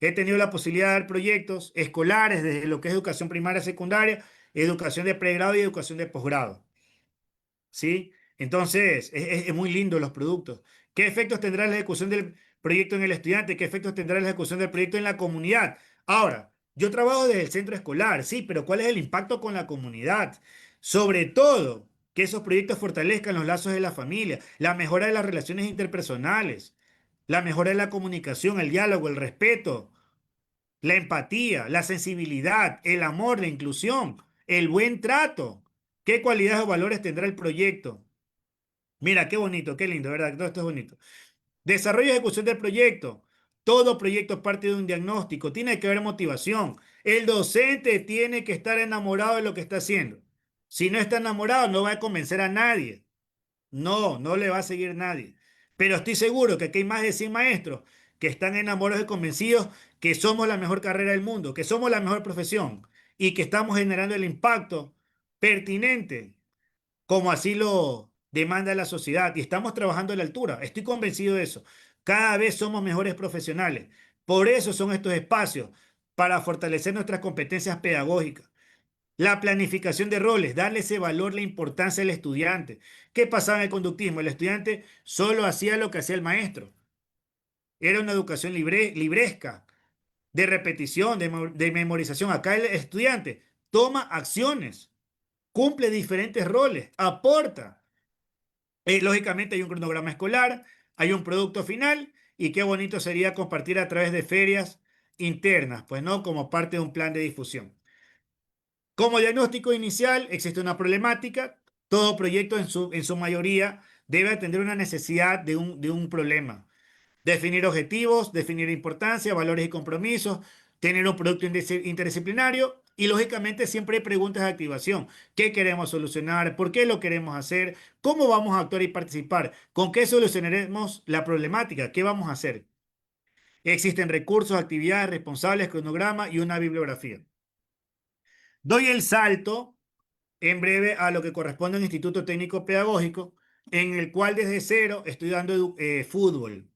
He tenido la posibilidad de dar proyectos escolares desde lo que es educación primaria, secundaria, educación de pregrado y educación de posgrado. ¿Sí? Entonces, es muy lindo los productos. ¿Qué efectos tendrá la ejecución del proyecto en el ejecución? ¿Qué efectos tendrá la ejecución del proyecto en la comunidad? Ahora, yo trabajo desde el centro escolar, sí, pero ¿cuál es el impacto con la comunidad? Sobre todo, que esos proyectos fortalezcan los lazos de la familia, la mejora de las relaciones interpersonales. la mejora de la comunicación, el diálogo, el respeto, la empatía, la sensibilidad, el amor, la inclusión, el buen trato. ¿Qué cualidades o valores tendrá el proyecto? Mira, qué bonito, qué lindo, ¿verdad? Todo esto es bonito. Desarrollo y ejecución del proyecto. Todo proyecto parte de un diagnóstico. Tiene que haber motivación. El docente tiene que estar enamorado de lo que está haciendo. Si no está enamorado, no va a convencer a nadie. No, no le va a seguir nadie. Pero estoy seguro que aquí hay más de 100 maestros que están enamorados y convencidos que somos la mejor carrera del mundo, que somos la mejor profesión y que estamos generando el impacto pertinente como así lo demanda la sociedad y estamos trabajando a la altura. Estoy convencido de eso. Cada vez somos mejores profesionales. Por eso son estos espacios, para fortalecer nuestras competencias pedagógicas. La planificación de roles, darle ese valor, la importancia al estudiante. ¿Qué pasaba en el conductismo? El estudiante solo hacía lo que hacía el maestro. Era una educación libresca, de repetición, de memorización. Acá el estudiante toma acciones, cumple diferentes roles, aporta. Lógicamente hay un cronograma escolar, hay un producto final y qué bonito sería compartir a través de ferias internas, pues no como parte de un plan de difusión. Como diagnóstico inicial existe una problemática, todo proyecto en su mayoría debe atender una necesidad de un problema. Definir objetivos, definir importancia, valores y compromisos, tener un producto interdisciplinario y lógicamente siempre hay preguntas de activación. ¿Qué queremos solucionar? ¿Por qué lo queremos hacer? ¿Cómo vamos a actuar y participar? ¿Con qué solucionaremos la problemática? ¿Qué vamos a hacer? Existen recursos, actividades, responsables, cronograma y una bibliografía. Doy el salto en breve a lo que corresponde a un instituto técnico pedagógico en el cual desde cero estoy dando fútbol.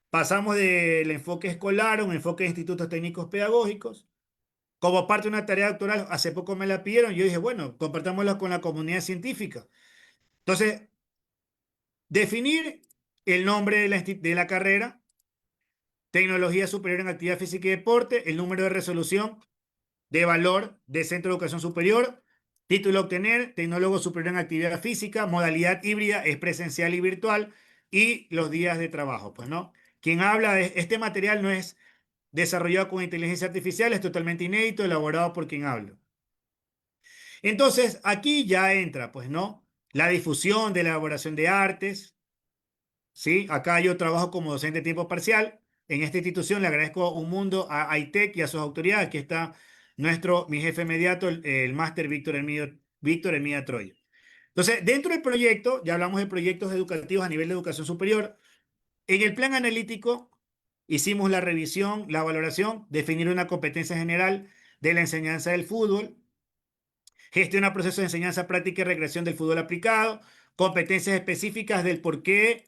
Pasamos del enfoque escolar a un enfoque de institutos técnicos pedagógicos. Como parte de una tarea doctoral, hace poco me la pidieron, yo dije, bueno, compartámosla con la comunidad científica. Entonces, definir el nombre de la carrera, tecnología superior en actividad física y deporte, el número de resolución de valor de Centro de Educación Superior, título a obtener, tecnólogo superior en actividad física, modalidad híbrida, es presencial y virtual, y los días de trabajo, pues, ¿no? Quien habla de este material no es desarrollado con inteligencia artificial, es totalmente inédito, elaborado por quien habla. Entonces, aquí ya entra, pues, ¿no? La difusión de la elaboración de artes, ¿sí? Acá yo trabajo como docente de tiempo parcial. En esta institución le agradezco un mundo a ITEC y a sus autoridades. Aquí está mi jefe inmediato, el máster Víctor Hermida Troya. Entonces, dentro del proyecto, ya hablamos de proyectos educativos a nivel de educación superior. En el plan analítico hicimos la revisión, la valoración, definir una competencia general de la enseñanza del fútbol, gestiona procesos de enseñanza práctica y recreación del fútbol aplicado, competencias específicas del porqué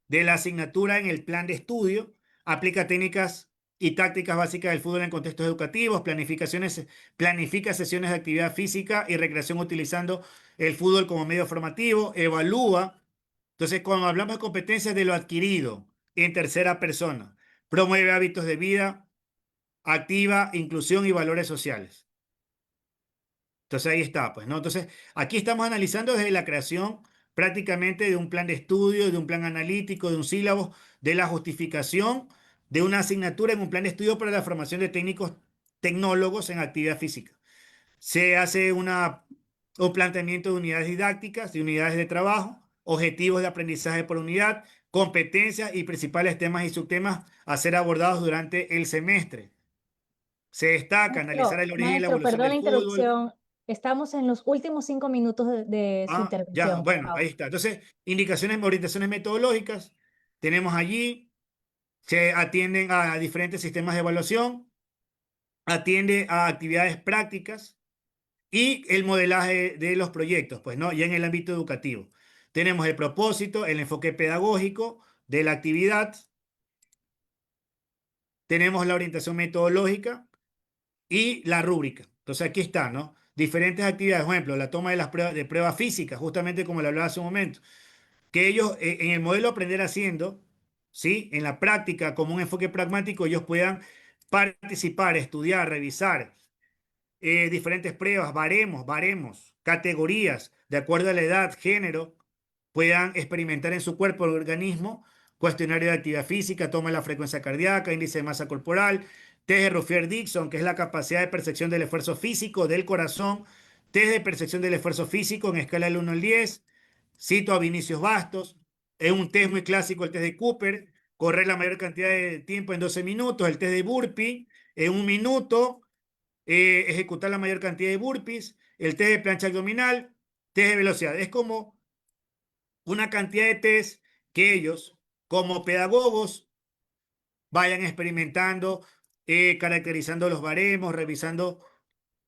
de la asignatura en el plan de estudio, aplica técnicas y tácticas básicas del fútbol en contextos educativos, planifica sesiones de actividad física y recreación utilizando el fútbol como medio formativo, evalúa. Entonces, cuando hablamos de competencias de lo adquirido en tercera persona, promueve hábitos de vida activa, inclusión y valores sociales. Entonces ahí está, pues, ¿no? Entonces, aquí estamos analizando desde la creación prácticamente de un plan de estudio, de un plan analítico, de un sílabo, de la justificación de una asignatura en un plan de estudio para la formación de técnicos tecnólogos en actividad física. Se hace un planteamiento de unidades didácticas, de unidades de trabajo, objetivos de aprendizaje por unidad, competencias y principales temas y subtemas a ser abordados durante el semestre. Se destaca analizar el origen y la evolución Perdón del la fútbol. interrupción. Estamos en los últimos 5 minutos de su Ya, intervención, por bueno, ahí favor. está. Entonces, indicaciones, orientaciones metodológicas. Tenemos allí, se atienden a diferentes sistemas de evaluación, atiende a actividades prácticas y el modelaje de los proyectos, pues, ¿no? Ya en el ámbito educativo. Tenemos el propósito, el enfoque pedagógico de la actividad, tenemos la orientación metodológica y la rúbrica. Entonces, aquí está, ¿no? Diferentes actividades, por ejemplo, la toma de las pruebas, de pruebas físicas, justamente como le hablaba hace un momento. Que ellos en el modelo aprender haciendo, ¿sí? En la práctica, como un enfoque pragmático, ellos puedan participar, estudiar, revisar diferentes pruebas, baremos, categorías, de acuerdo a la edad, género, puedan experimentar en su cuerpo, el organismo, cuestionario de actividad física, toma de la frecuencia cardíaca, índice de masa corporal, test de Ruffier-Dixon, que es la capacidad de percepción del esfuerzo físico del corazón, test de percepción del esfuerzo físico en escala del 1 al 10, cito a Vinicius Bastos, es un test muy clásico, el test de Cooper, correr la mayor cantidad de tiempo en 12 minutos, el test de burpee en 1 minuto, ejecutar la mayor cantidad de burpees, el test de plancha abdominal, test de velocidad. Es como una cantidad de test que ellos, como pedagogos, vayan experimentando, caracterizando los baremos, revisando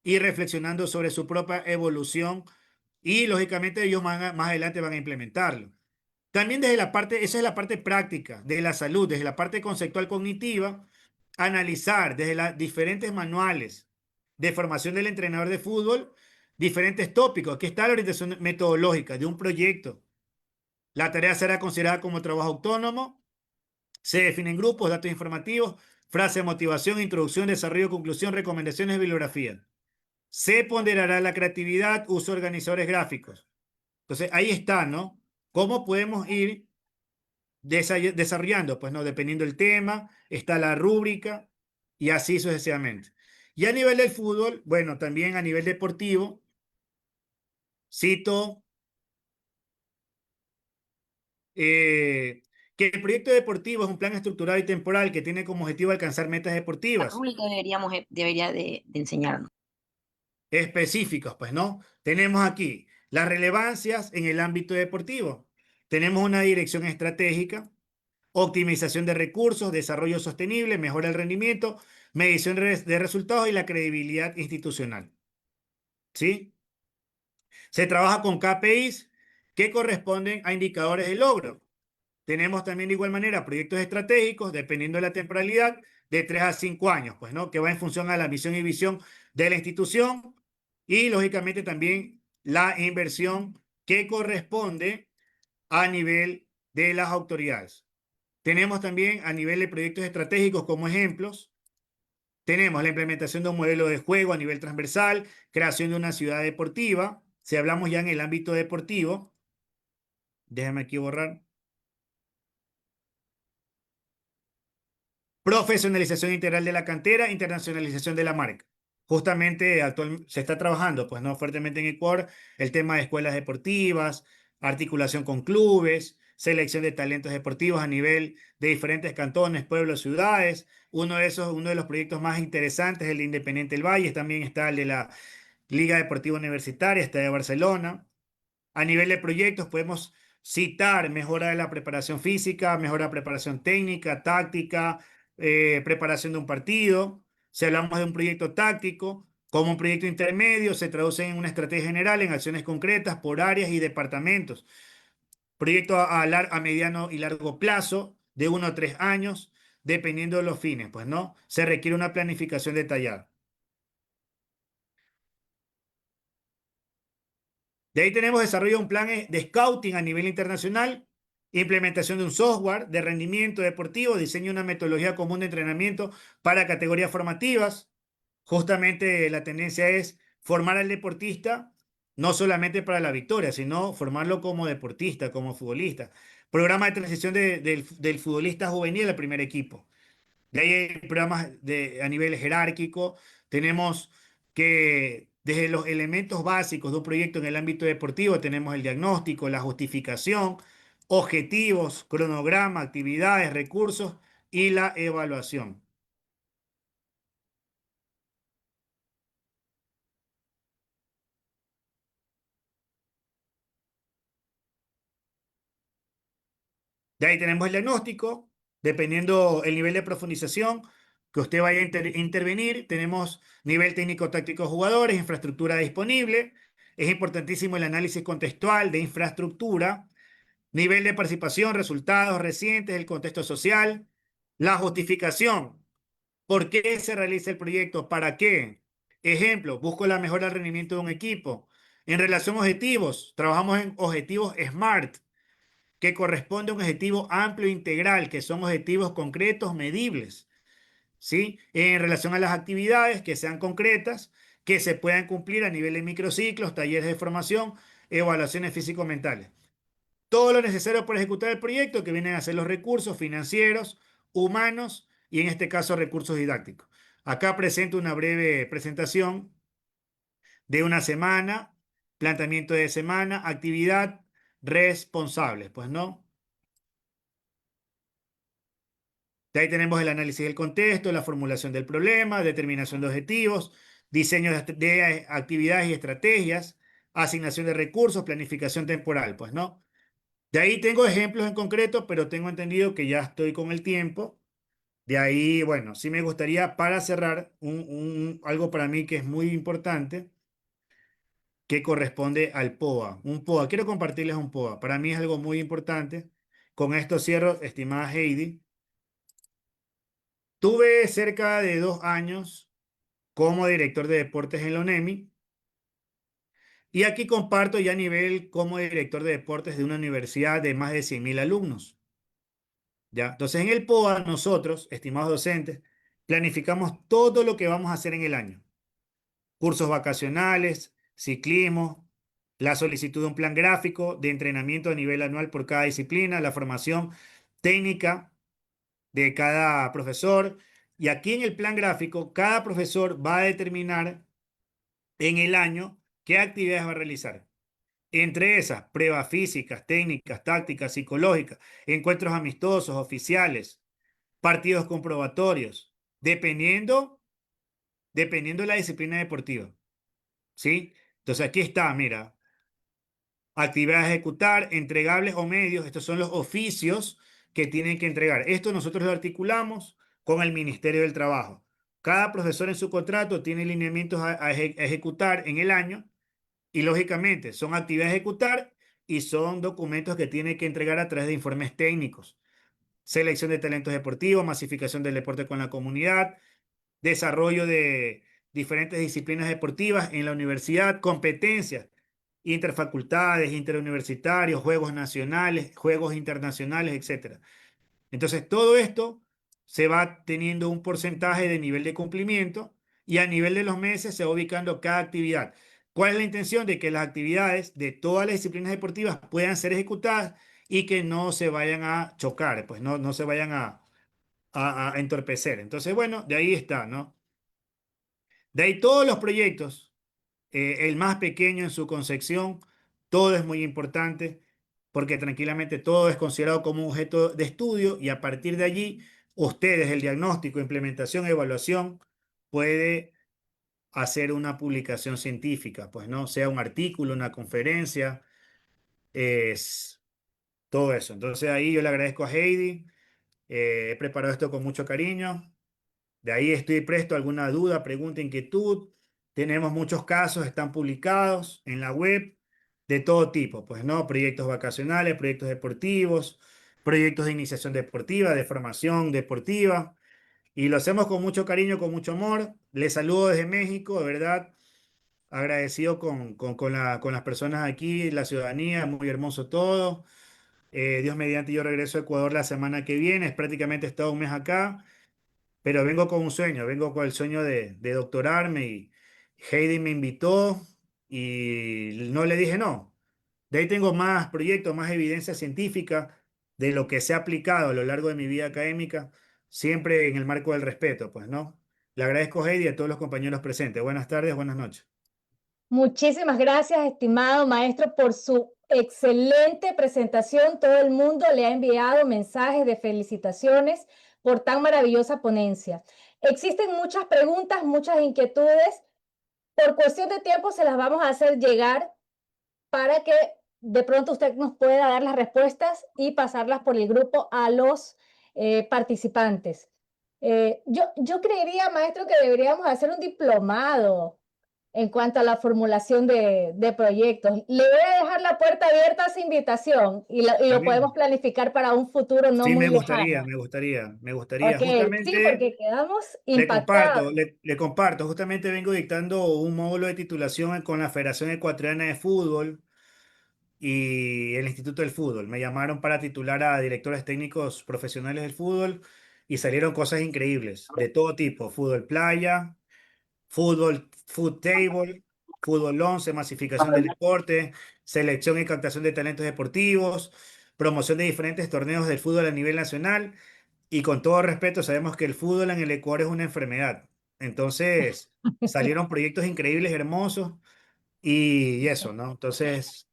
y reflexionando sobre su propia evolución y lógicamente ellos más adelante van a implementarlo. También desde la parte, esa es la parte práctica de la salud, desde la parte conceptual cognitiva, analizar desde los diferentes manuales de formación del entrenador de fútbol, diferentes tópicos. Aquí está la orientación metodológica de un proyecto. La tarea será considerada como trabajo autónomo. Se definen grupos, datos informativos, frase de motivación, introducción, desarrollo, conclusión, recomendaciones, bibliografía. Se ponderará la creatividad, uso de organizadores gráficos. Entonces, ahí está, ¿no? ¿Cómo podemos ir desarrollando? Pues no, dependiendo del tema, está la rúbrica y así sucesivamente. Y a nivel del fútbol, bueno, también a nivel deportivo, cito que el proyecto deportivo es un plan estructurado y temporal que tiene como objetivo alcanzar metas deportivas Público debería de enseñarnos. específicas, pues no. Tenemos aquí las relevancias en el ámbito deportivo. Tenemos una dirección estratégica, optimización de recursos, desarrollo sostenible, mejora del rendimiento, medición de resultados y la credibilidad institucional. ¿Sí? Se trabaja con KPIs que corresponden a indicadores de logro. Tenemos también de igual manera proyectos estratégicos, dependiendo de la temporalidad, de 3 a 5 años, pues, ¿no? Que va en función a la misión y visión de la institución y, lógicamente, también la inversión que corresponde a nivel de las autoridades. Tenemos también a nivel de proyectos estratégicos como ejemplos, tenemos la implementación de un modelo de juego a nivel transversal, creación de una ciudad deportiva, si hablamos ya en el ámbito deportivo, déjame aquí borrar. Profesionalización integral de la cantera, internacionalización de la marca. Justamente se está trabajando, pues no fuertemente en Ecuador, el tema de escuelas deportivas, articulación con clubes, selección de talentos deportivos a nivel de diferentes cantones, pueblos, ciudades. Uno de los proyectos más interesantes es el de Independiente del Valle, también está el de la Liga Deportiva Universitaria, está de Barcelona. A nivel de proyectos podemos citar mejora de la preparación física, mejora de preparación técnica, táctica, preparación de un partido. Si hablamos de un proyecto táctico, como un proyecto intermedio, se traduce en una estrategia general, en acciones concretas por áreas y departamentos. Proyecto a mediano y largo plazo, de 1 a 3 años, dependiendo de los fines, pues no, se requiere una planificación detallada. De ahí tenemos desarrollo de un plan de scouting a nivel internacional, implementación de un software de rendimiento deportivo, diseño de una metodología común de entrenamiento para categorías formativas. Justamente la tendencia es formar al deportista no solamente para la victoria, sino formarlo como deportista, como futbolista. Programa de transición del futbolista juvenil al primer equipo. De ahí hay programas a nivel jerárquico. Tenemos que desde los elementos básicos de un proyecto en el ámbito deportivo tenemos el diagnóstico, la justificación, objetivos, cronograma, actividades, recursos y la evaluación. De ahí tenemos el diagnóstico, dependiendo el nivel de profundización que usted vaya a intervenir. Tenemos nivel técnico-táctico de jugadores, infraestructura disponible. Es importantísimo el análisis contextual de infraestructura, nivel de participación, resultados recientes, el contexto social, la justificación. ¿Por qué se realiza el proyecto? ¿Para qué? Ejemplo, busco la mejora del rendimiento de un equipo. En relación a objetivos, trabajamos en objetivos SMART, que corresponde a un objetivo amplio e integral, que son objetivos concretos, medibles, ¿sí? En relación a las actividades, que sean concretas, que se puedan cumplir a nivel de microciclos, talleres de formación, evaluaciones físico-mentales. todo lo necesario para ejecutar el proyecto, que vienen a ser los recursos financieros, humanos y en este caso recursos didácticos. Acá presento una breve presentación de una semana, planteamiento de semana, actividad, responsables, pues no. De ahí tenemos el análisis del contexto, la formulación del problema, determinación de objetivos, diseño de actividades y estrategias, asignación de recursos, planificación temporal, pues no. De ahí tengo ejemplos en concreto, pero tengo entendido que ya estoy con el tiempo. De ahí, bueno, sí me gustaría para cerrar algo para mí que es muy importante, que corresponde al POA. Un POA, quiero compartirles un POA. Para mí es algo muy importante. Con esto cierro, estimada Heidi. Tuve cerca de 2 años como director de deportes en la UNEMI y aquí comparto ya a nivel como director de deportes de una universidad de más de 100.000 alumnos. ¿Ya? Entonces, en el POA, nosotros, estimados docentes, planificamos todo lo que vamos a hacer en el año. Cursos vacacionales, ciclismo, la solicitud de un plan gráfico de entrenamiento a nivel anual por cada disciplina, la formación técnica de cada profesor. Y aquí en el plan gráfico, cada profesor va a determinar en el año qué actividades va a realizar. Entre esas, pruebas físicas, técnicas, tácticas, psicológicas, encuentros amistosos, oficiales, partidos comprobatorios, dependiendo de la disciplina deportiva, ¿sí? Entonces aquí está, mira, actividades a ejecutar, entregables o medios, estos son los oficios que tienen que entregar. Esto nosotros lo articulamos con el Ministerio del Trabajo. Cada profesor en su contrato tiene lineamientos a ejecutar en el año y lógicamente son actividades a ejecutar y son documentos que tiene que entregar a través de informes técnicos. Selección de talentos deportivos, masificación del deporte con la comunidad, desarrollo de diferentes disciplinas deportivas en la universidad, competencias, interfacultades, interuniversitarios, juegos nacionales, juegos internacionales, etcétera. Entonces, todo esto se va teniendo un porcentaje de nivel de cumplimiento y a nivel de los meses se va ubicando cada actividad. ¿Cuál es la intención? De que las actividades de todas las disciplinas deportivas puedan ser ejecutadas y que no se vayan a chocar, pues no se vayan a entorpecer. Entonces, bueno, de ahí está, ¿no? De ahí todos los proyectos, el más pequeño en su concepción, todo es muy importante porque tranquilamente todo es considerado como un objeto de estudio y a partir de allí, ustedes, el diagnóstico, implementación, evaluación, puede hacer una publicación científica, pues no, sea un artículo, una conferencia, es todo eso. Entonces ahí yo le agradezco a Heidi, he preparado esto con mucho cariño. De ahí estoy presto a alguna duda, pregunta, inquietud. Tenemos muchos casos, están publicados en la web de todo tipo, pues, ¿no? Proyectos vacacionales, proyectos deportivos, proyectos de iniciación deportiva, de formación deportiva. Y lo hacemos con mucho cariño, con mucho amor. Les saludo desde México, de verdad. Agradecido con las personas aquí, la ciudadanía, muy hermoso todo. Dios mediante, yo regreso a Ecuador la semana que viene. Es prácticamente he estado un mes acá. Pero vengo con un sueño, vengo con el sueño de doctorarme y Heidi me invitó y no le dije no. De ahí tengo más proyectos, más evidencia científica de lo que se ha aplicado a lo largo de mi vida académica, siempre en el marco del respeto, pues, ¿no? Le agradezco a Heidi y a todos los compañeros presentes. Buenas tardes, buenas noches. Muchísimas gracias, estimado maestro, por su excelente presentación. Todo el mundo le ha enviado mensajes de felicitaciones por tan maravillosa ponencia. Existen muchas preguntas, muchas inquietudes. Por cuestión de tiempo se las vamos a hacer llegar para que de pronto usted nos pueda dar las respuestas y pasarlas por el grupo a los participantes. Yo creería, maestro, que deberíamos hacer un diplomado en cuanto a la formulación de proyectos. Le voy a dejar la puerta abierta a esa invitación y ¿Está lo podemos bien? planificar para un futuro no Sí, muy me gustaría, lejano. me gustaría, me gustaría. Ok, sí, Justamente porque quedamos le impactados. comparto, le comparto. Justamente vengo dictando un módulo de titulación con la Federación Ecuatoriana de Fútbol y el Instituto del Fútbol. Me llamaron para titular a directores técnicos profesionales del fútbol y salieron cosas increíbles, de todo tipo, fútbol playa, fútbol, foot table. fútbol 11, masificación del deporte, selección y captación de talentos deportivos, promoción de diferentes torneos del fútbol a nivel nacional. Y con todo respeto, sabemos que el fútbol en el Ecuador es una enfermedad. Entonces, salieron proyectos increíbles, hermosos y eso, ¿no? Entonces,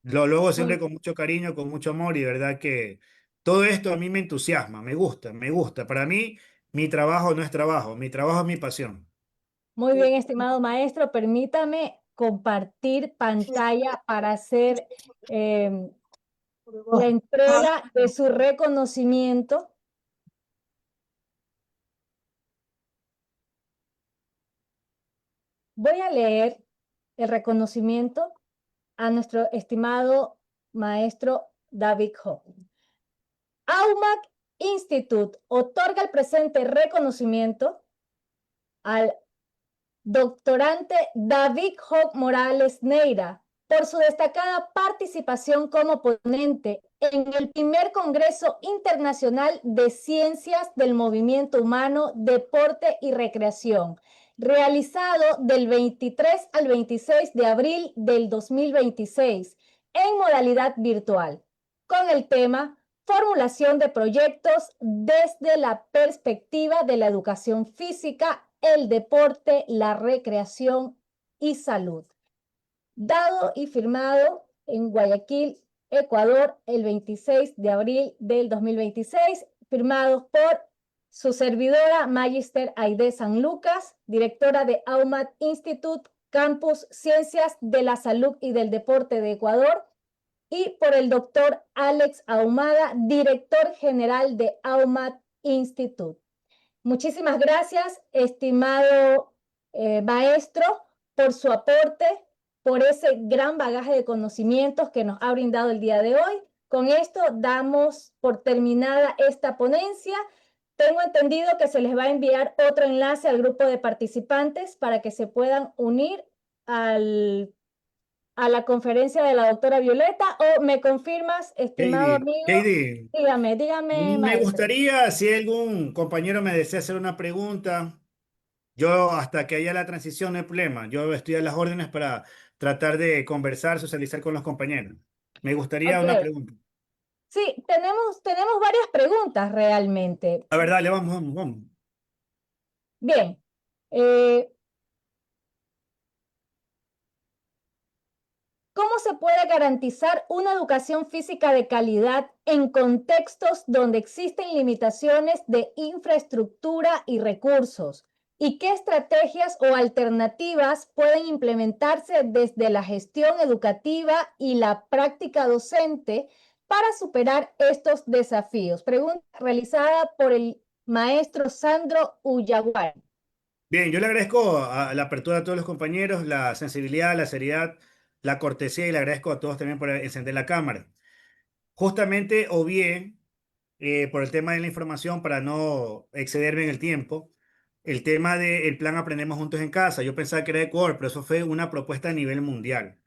luego siempre Muy, con mucho cariño, con mucho amor y de verdad que todo esto a mí me entusiasma, me gusta, me gusta. Para mí, mi trabajo no es trabajo, mi trabajo es mi pasión. muy bien, estimado maestro. Permítame compartir pantalla para hacer la entrega de su reconocimiento. Voy a leer el reconocimiento a nuestro estimado maestro David Ho. AUMAC Institute otorga el presente reconocimiento al doctorante David Hogg Morales Neira por su destacada participación como ponente en el primer Congreso Internacional de Ciencias del Movimiento Humano, Deporte y Recreación, realizado del 23 al 26 de abril del 2026 en modalidad virtual, con el tema formulación de proyectos desde la perspectiva de la educación física, el deporte, la recreación y salud. Dado y firmado en Guayaquil, Ecuador, el 26 de abril del 2026, firmados por su servidora Magister Aide San Lucas, directora de AUMAT Institute, Campus Ciencias de la Salud y del Deporte de Ecuador, y por el doctor Alex Ahumada, director general de AUMAT Institute. Muchísimas gracias, estimado maestro, por su aporte, por ese gran bagaje de conocimientos que nos ha brindado el día de hoy. Con esto damos por terminada esta ponencia. Tengo entendido que se les va a enviar otro enlace al grupo de participantes para que se puedan unir a la conferencia de la doctora Violeta. ¿O me confirmas, estimado amigo? Heidi, Dígame, me maestro. gustaría, si algún compañero me desea hacer una pregunta, yo hasta que haya la transición no hay problema. Yo estoy a las órdenes para tratar de conversar, socializar con los compañeros. Me gustaría Ok. una pregunta. Sí, tenemos varias preguntas realmente. A ver, dale, vamos, vamos, vamos. Bien. eh, ¿Cómo se puede garantizar una educación física de calidad en contextos donde existen limitaciones de infraestructura y recursos? ¿Y qué estrategias o alternativas pueden implementarse desde la gestión educativa y la práctica docente para superar estos desafíos? Pregunta realizada por el maestro Sandro Ullaguay. Bien, yo le agradezco a la apertura a todos los compañeros, la sensibilidad, la seriedad, la cortesía y le agradezco a todos también por encender la cámara. Justamente obvié, por el tema de la información, para no excederme en el tiempo, el tema del plan Aprendemos Juntos en Casa. Yo pensaba que era de Ecuador, pero eso fue una propuesta a nivel mundial.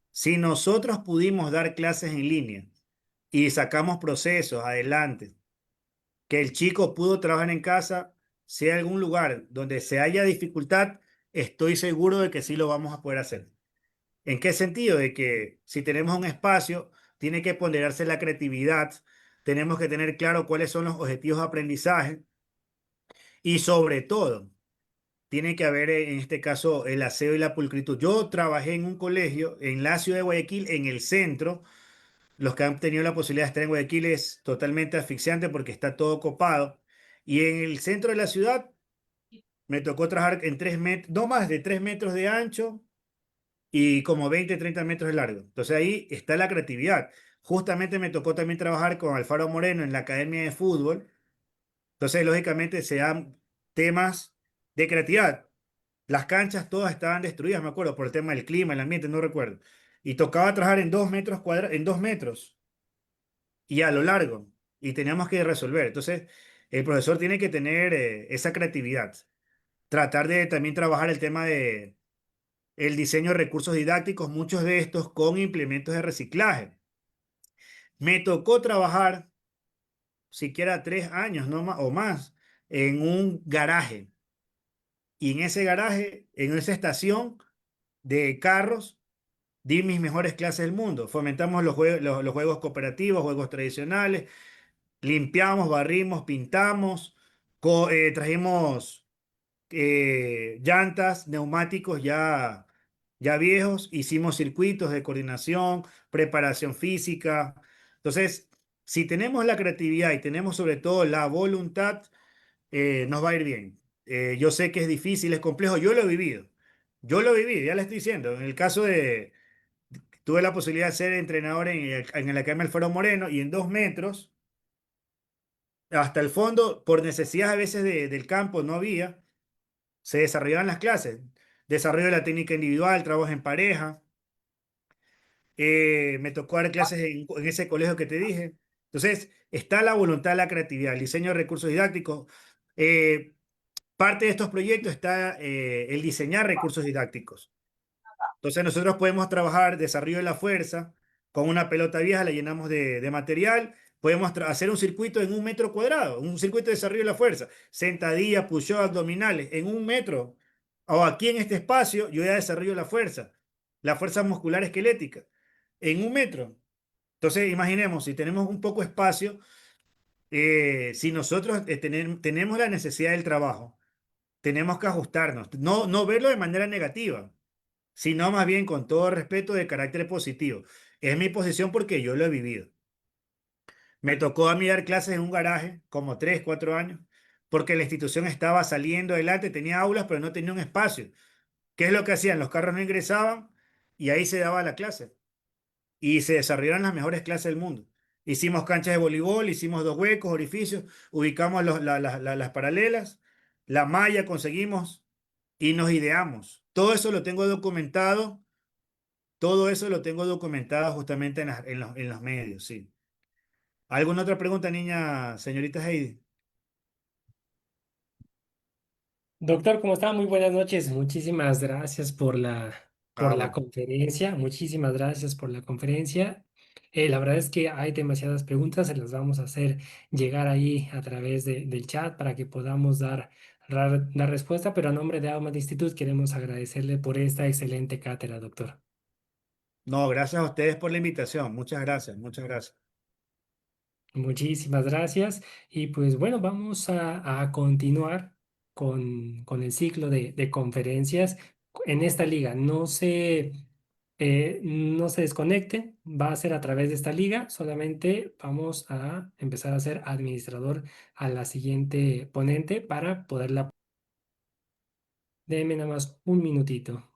Si nosotros pudimos dar clases en línea y sacamos procesos adelante, que el chico pudo trabajar en casa, sea algún lugar donde se haya dificultad, estoy seguro de que sí lo vamos a poder hacer. ¿En qué sentido? De que si tenemos un espacio, tiene que ponderarse la creatividad, tenemos que tener claro cuáles son los objetivos de aprendizaje y sobre todo, tiene que haber en este caso el aseo y la pulcritud. Yo trabajé en un colegio en la ciudad de Guayaquil, en el centro. Los que han tenido la posibilidad de estar en Guayaquil es totalmente asfixiante porque está todo copado. Y en el centro de la ciudad me tocó trabajar en 3 metros, no más de 3 metros de ancho y como 20, 30 metros de largo. Entonces ahí está la creatividad. Justamente me tocó también trabajar con Alfaro Moreno en la Academia de Fútbol. Entonces, lógicamente, se dan temas de creatividad. Las canchas todas estaban destruidas, me acuerdo, por el tema del clima, el ambiente, no recuerdo. Y tocaba trabajar en 2 metros cuadrados, en 2 metros y a lo largo. Y teníamos que resolver. Entonces, el profesor tiene que tener esa creatividad. Tratar de también trabajar el tema de el diseño de recursos didácticos, muchos de estos con implementos de reciclaje. Me tocó trabajar siquiera 3 años no más, o más en un garaje. Y en ese garaje, en esa estación, de carros, di mis mejores clases del mundo. Fomentamos los juegos cooperativos, juegos tradicionales, limpiamos, barrimos, pintamos, trajimos llantas, neumáticos ya viejos, hicimos circuitos de coordinación, preparación física. Entonces, si tenemos la creatividad y tenemos sobre todo la voluntad, nos va a ir bien. Yo sé que es difícil, es complejo, yo lo he vivido. Yo lo viví, ya le estoy diciendo. En el caso de, tuve la posibilidad de ser entrenador en el Academia Alfaro Moreno y en 2 metros, hasta el fondo, por necesidad a veces del campo, no había, se desarrollaban las clases. Desarrollo de la técnica individual, trabajo en pareja. Me tocó dar clases en ese colegio que te dije. Entonces, está la voluntad, la creatividad, el diseño de recursos didácticos. Eh, Parte de estos proyectos está el diseñar recursos didácticos. Entonces nosotros podemos trabajar desarrollo de la fuerza, con una pelota vieja la llenamos de material, podemos hacer un circuito en 1 metro cuadrado, un circuito de desarrollo de la fuerza, sentadilla, push-up, abdominales, en 1 metro. O aquí en este espacio yo ya desarrollo la fuerza muscular esquelética, en 1 metro. Entonces imaginemos, si tenemos un poco espacio, si nosotros tenemos la necesidad del trabajo, tenemos que ajustarnos, no verlo de manera negativa, sino más bien con todo respeto de carácter positivo. Es mi posición porque yo lo he vivido. Me tocó a mí dar clases en un garaje, como 3, 4 años, porque la institución estaba saliendo adelante, tenía aulas, pero no tenía un espacio. ¿Qué es lo que hacían? Los carros no ingresaban y ahí se daba la clase. Y se desarrollaron las mejores clases del mundo. Hicimos canchas de voleibol, hicimos 2 huecos, orificios, ubicamos las paralelas, la malla conseguimos y nos ideamos. Todo eso lo tengo documentado. Todo eso lo tengo documentado justamente en los medios, sí. ¿Alguna otra pregunta, niña, señorita Heidi? Doctor, ¿cómo está? Muy buenas noches. Muchísimas gracias por la Bueno. conferencia. Muchísimas gracias por la conferencia. La verdad es que hay demasiadas preguntas, se las vamos a hacer llegar ahí a través del chat para que podamos dar respuesta, pero a nombre de Aumas Institute queremos agradecerle por esta excelente cátedra, doctor. No, gracias a ustedes por la invitación. Muchas gracias, muchas gracias. Muchísimas gracias. Y pues bueno, vamos a continuar con el ciclo de conferencias en esta liga. No se desconecten, va a ser a través de esta liga. Solamente vamos a empezar a ser administrador a la siguiente ponente para poderla. Déjenme nada más un minutito.